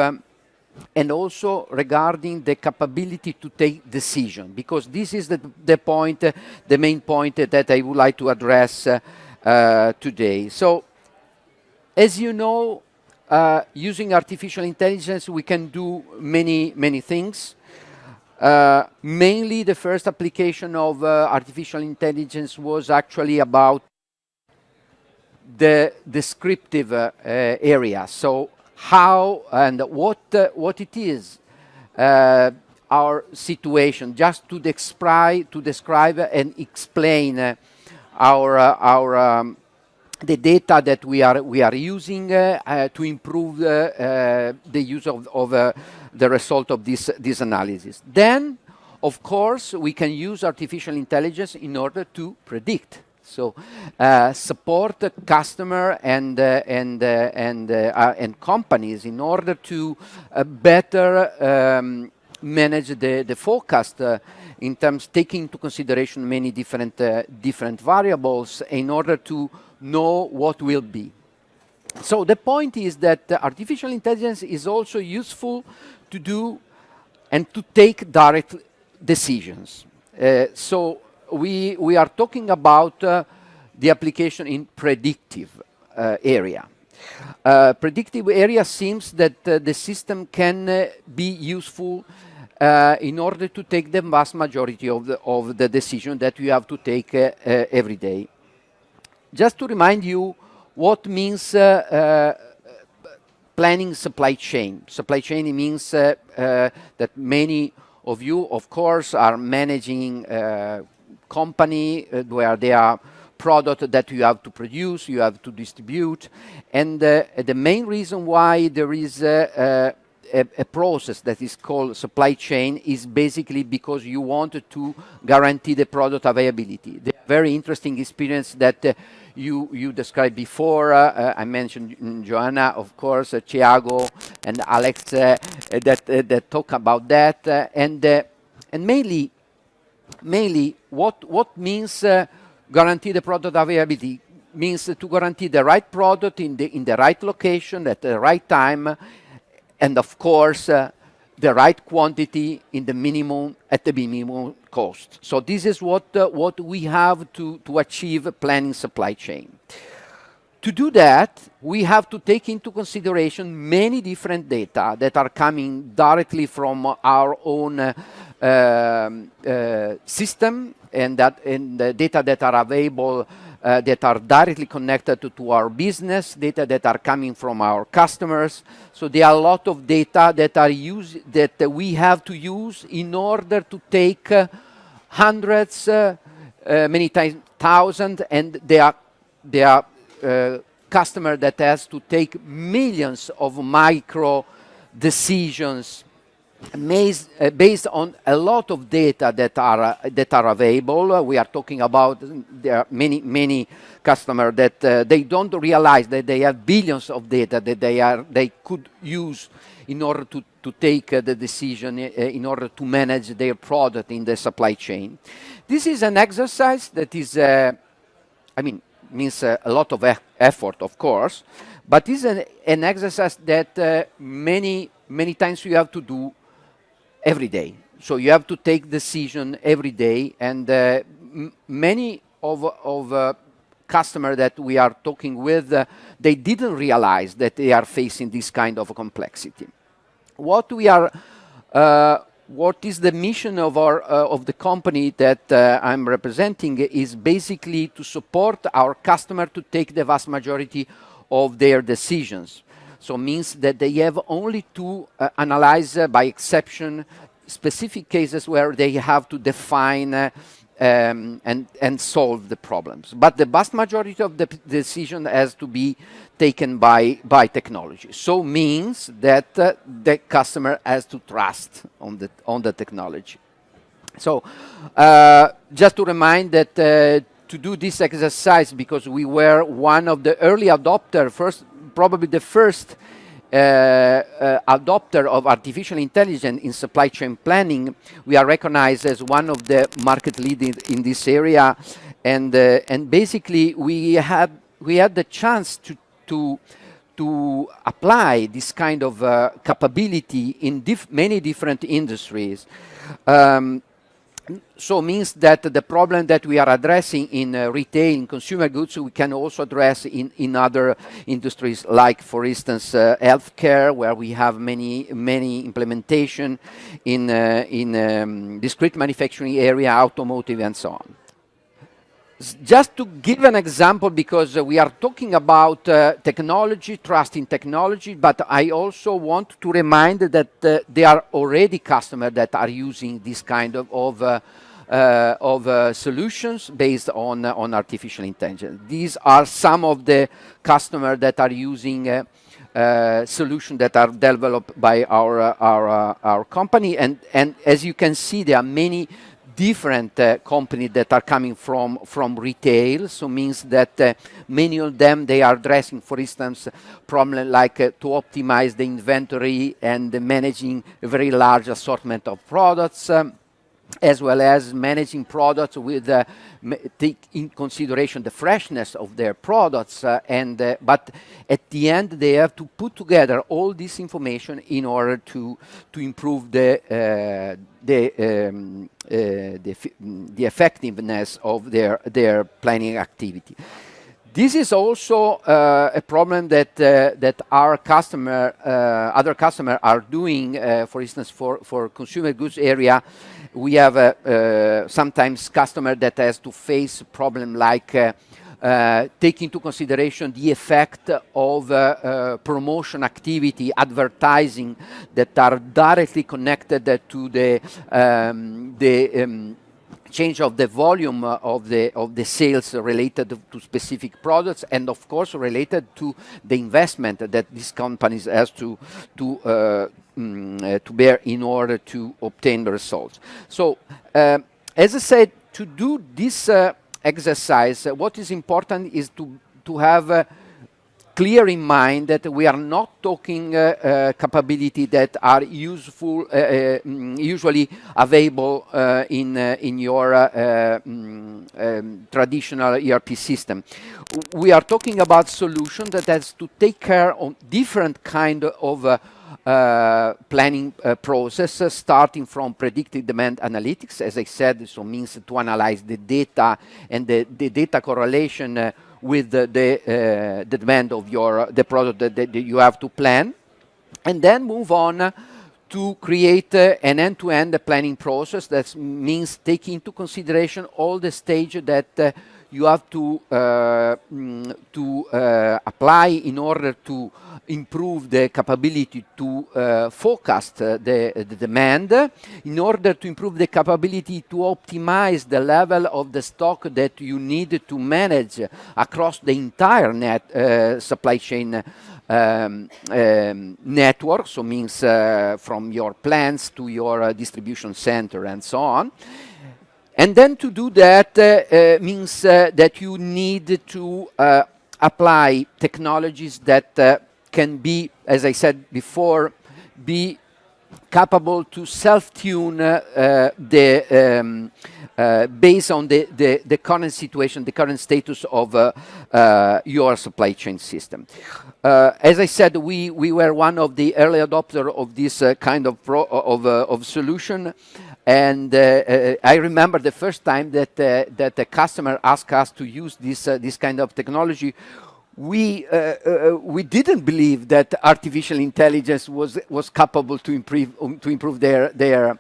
and also regarding the capability to take decision, because this is the point, the main point that I would like to address today. So, as you know, using artificial intelligence, we can do many things. Mainly, the first application of artificial intelligence was actually about the descriptive area. So, how and what it is, our situation, just to describe and explain our the data that we are using to improve the use of the result of this analysis. Then, of course, we can use artificial intelligence in order to predict. So, support the customer and companies in order to better manage the forecast in terms taking into consideration many different variables in order to know what will be. So the point is that artificial intelligence is also useful to do and to take direct decisions. So we are talking about the application in predictive area. Predictive area seems that the system can be useful in order to take the vast majority of the decision that you have to take every day. Just to remind you what means planning supply chain. Supply chain means that many of you, of course, are managing company where there are products that you have to produce, you have to distribute, and the main reason why there is a process that is called supply chain is basically because you want to guarantee the product availability. The very interesting experience that you described before, I mentioned Joana, of course, Tiago and Alex that talk about that, and mainly what means guarantee the product availability means to guarantee the right product in the right location at the right time, and of course the right quantity at the minimum cost. So this is what we have to achieve planning supply chain. To do that, we have to take into consideration many different data that are coming directly from our own system, and the data that are available that are directly connected to our business, data that are coming from our customers. So there are a lot of data that we have to use in order to take hundreds, many times thousands, and there are customers that has to take millions of micro decisions based on a lot of data that are available. We are talking about there are many customers that they don't realize that they have billions of data that they could use in order to take the decision in order to manage their product in the supply chain. This is an exercise that is, means a lot of effort, of course, but is an exercise that many times you have to do every day. So you have to take decision every day, and many of customers that we are talking with, they didn't realize that they are facing this kind of complexity. What is the mission of the company that I'm representing is basically to support our customer to take the vast majority of their decisions. So means that they have only to analyze by exception specific cases where they have to define and solve the problems. But the vast majority of the decision has to be taken by technology. So means that the customer has to trust on the technology. So just to remind that to do this exercise, because we were one of the early adopters, probably the first adopter of artificial intelligence in supply chain planning, we are recognized as one of the market leaders in this area, and basically we had the chance to apply this kind of capability in many different industries. So means that the problem that we are addressing in retail, in consumer goods, we can also address in other industries, like, for instance, healthcare, where we have many implementation in discrete manufacturing area, automotive, and so on. Just to give an example, because we are talking about technology, trust in technology, but I also want to remind that there are already customers that are using this kind of solutions based on artificial intelligence. These are some of the customers that are using solutions that are developed by our company, and as you can see, there are many different companies that are coming from retail. So means that many of them, they are addressing, for instance, problem like to optimize the inventory and managing a very large assortment of products, as well as managing products with take in consideration the freshness of their products, but at the end they have to put together all this information in order to improve the effectiveness of their planning activity. This is also a problem that our other customers are doing. For instance, for consumer goods area, we have sometimes customer that has to face a problem like take into consideration the effect of promotion activity, advertising that are directly connected to the change of the volume of the sales related to specific products, and of course related to the investment that these companies has to bear in order to obtain the results. So as I said, to do this exercise, what is important is to have clear in mind that we are not talking capability that are useful, usually available in your traditional ERP system. We are talking about solution that has to take care of different kind of planning process, starting from predictive demand analytics, as I said, so means to analyze the data and the data correlation with the demand of the product that you have to plan, and then move on to create an end-to-end planning process. That means taking into consideration all the stages that you have to apply in order to improve the capability to forecast the demand, in order to improve the capability to optimize the level of the stock that you need to manage across the entire supply chain network, so means from your plants to your distribution center and so on. And then to do that means that you need to apply technologies that can be, as I said before, be capable to self-tune based on the current situation, the current status of your supply chain system. As I said, we were one of the early adopters of this kind of solution. And I remember the first time that the customer asked us to use this kind of technology. We didn't believe that artificial intelligence was capable to improve their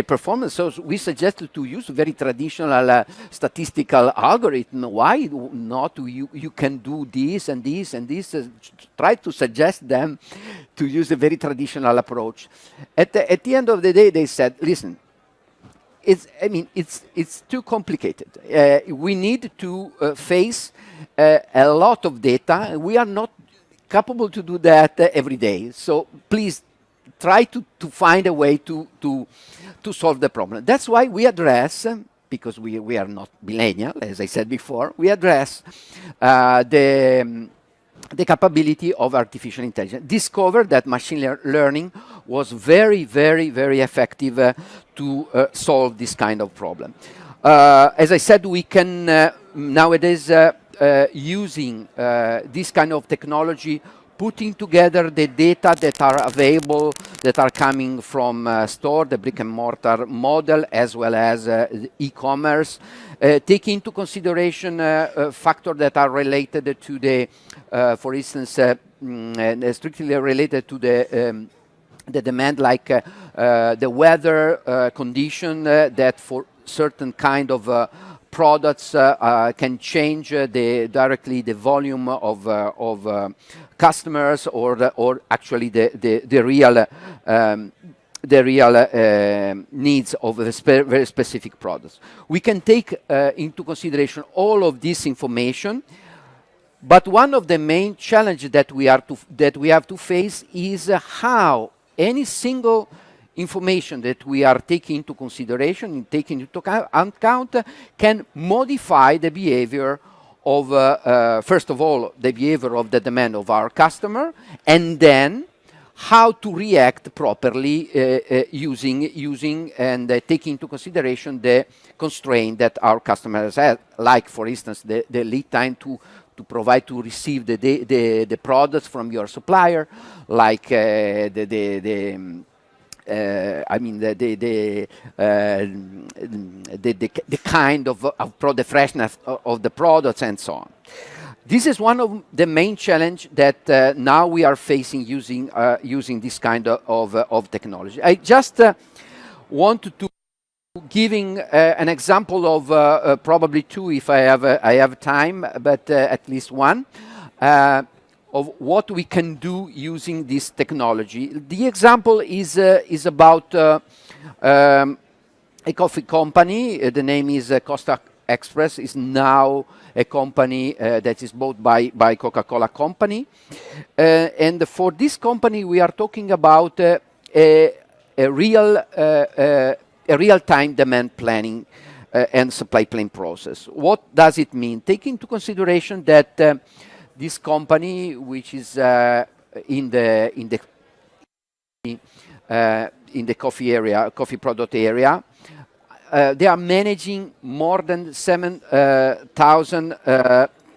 performance. So we suggested to use very traditional statistical algorithm. Why not? You can do this and this and this. Try to suggest them to use a very traditional approach. At the end of the day, they said, "Listen, it's too complicated. We need to face a lot of data. We are not capable to do that every day. So please try to find a way to solve the problem." That's why we address, because we are not millennial, as I said before, we address the capability of artificial intelligence. Discovered that machine learning was very, very, very effective to solve this kind of problem. As I said, we can nowadays using this kind of technology, putting together the data that are available that are coming from store, the brick and mortar model, as well as e-commerce. Take into consideration factors that are related to the, for instance, strictly related to the demand, like the weather condition that for certain kind of products can change directly the volume of customers, or actually the real needs of a very specific products. We can take into consideration all of this information, but one of the main challenges that we have to face is how any single information that we are taking into consideration and taking into account can modify the behavior of, first of all, the behavior of the demand of our customer, and then how to react properly using and taking into consideration the constraint that our customers have, like, for instance, the lead time to receive the products from your supplier, like the kind of the freshness of the products and so on. This is one of the main challenge that now we are facing using this kind of technology. I just want to giving an example of probably two, if I have time, but at least one. Of what we can do using this technology. The example is about a coffee company. The name is Costa Express. Is now a company that is bought by Coca-Cola company. And for this company, we are talking about a real-time demand planning and supply chain process. What does it mean? Take into consideration that this company, which is in the coffee product area, they are managing more than 7,000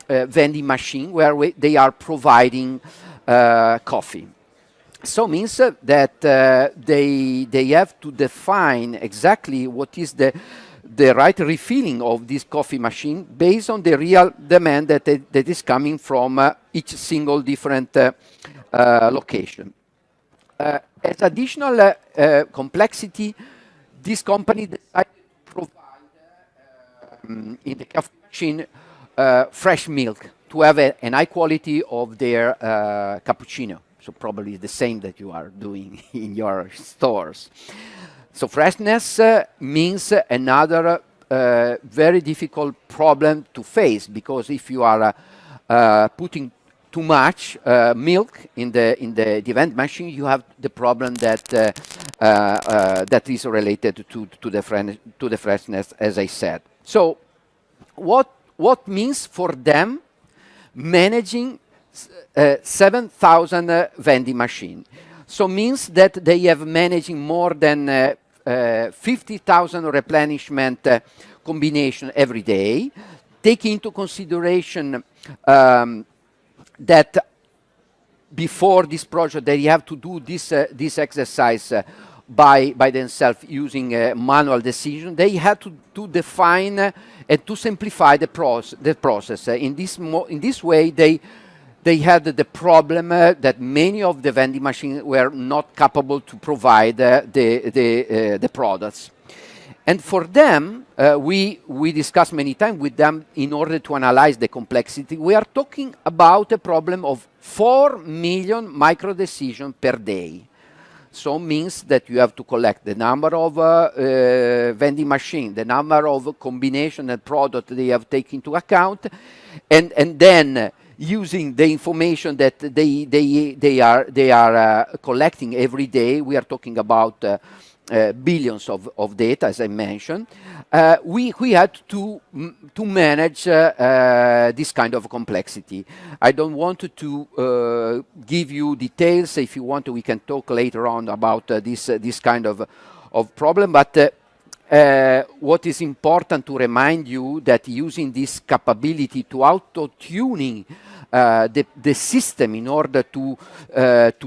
vending machines where they are providing coffee. So means that they have to define exactly what is the right refilling of this coffee machine based on the real demand that is coming from each single different location. As additional complexity, this company decided to provide in the coffee machine fresh milk to have an high quality of their cappuccino. So probably the same that you are doing in your stores. So freshness means another very difficult problem to face, because if you are putting too much milk in the event machine, you have the problem that that is related to the freshness, as I said. So what means for them managing 7,000 vending machine? So means that they have managing more than 50,000 replenishment combination every day. Take into consideration that before this project they have to do this exercise by themselves using manual decision. They had to define and to simplify the process. In this way, they had the problem that many of the vending machines were not capable to provide the products. And for them, we discussed many times with them in order to analyze the complexity. We are talking about a problem of 4 million micro decisions per day. So means that you have to collect the number of vending machine, the number of combination and product they have taken into account, and then using the information that they are collecting every day. We are talking about billions of data, as I mentioned. We had to manage this kind of complexity. I don't want to give you details. If you want to, we can talk later on about this kind of problem. But what is important to remind you that using this capability to auto-tuning the system in order to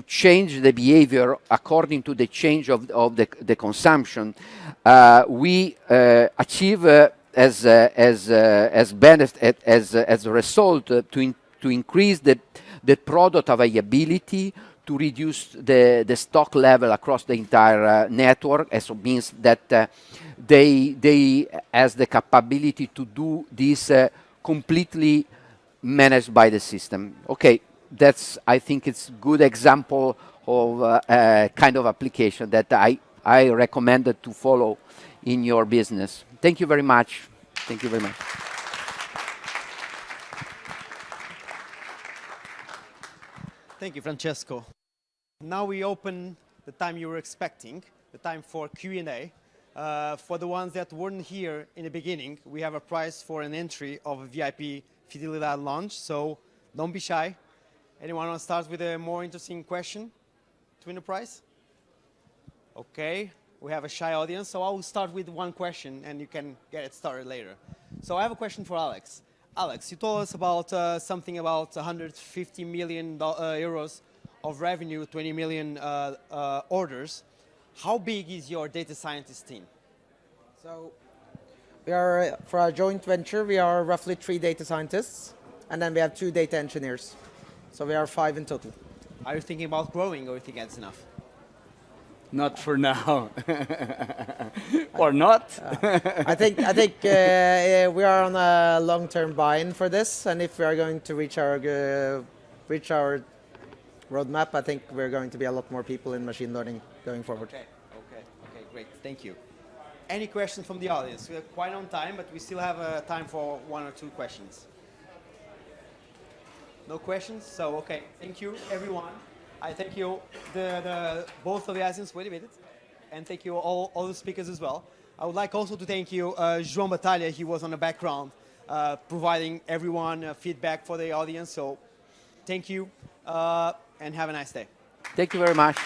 change the behavior according to the change of the consumption, we achieve as benefit as a result to increase the product availability, to reduce the stock level across the entire network. So means that they has the capability to do this completely managed by the system. Okay, that's, I think it's good example of a kind of application that I recommended to follow in your business. Thank you very much. Thank you very much. Thank you, Francesco. Now we open the time you were expecting, the time for Q&A. For the ones that weren't here in the beginning, we have a prize for an entry of a VIP Fidelidade launch, so don't be shy. Anyone want to start with a more interesting question to win the prize? Okay, we have a shy audience, so I will start with one question and you can get it started later. So I have a question for Alex. Alex, you told us about something about 150 million euros of revenue, 20 million orders. How big is your data scientist team? So we are, for our joint venture, we are roughly 3 data scientists, and then we have 2 data engineers. So we are 5 in total. Are you thinking about growing or you think that's enough? Not for now. Or not. I think we are on a long-term buy-in for this, and if we are going to reach our roadmap, I think we're going to be a lot more people in machine learning going forward. Okay, great, thank you. Any questions from the audience? We are quite on time, but we still have time for 1 or 2 questions. No questions? So, okay, thank you, everyone. I thank you, both of the assistants, wait a minute, and thank you all the speakers as well. I would like also to thank you, João Batalha, he was on the background, providing everyone feedback for the audience, so thank you, and have a nice day. Thank you very much.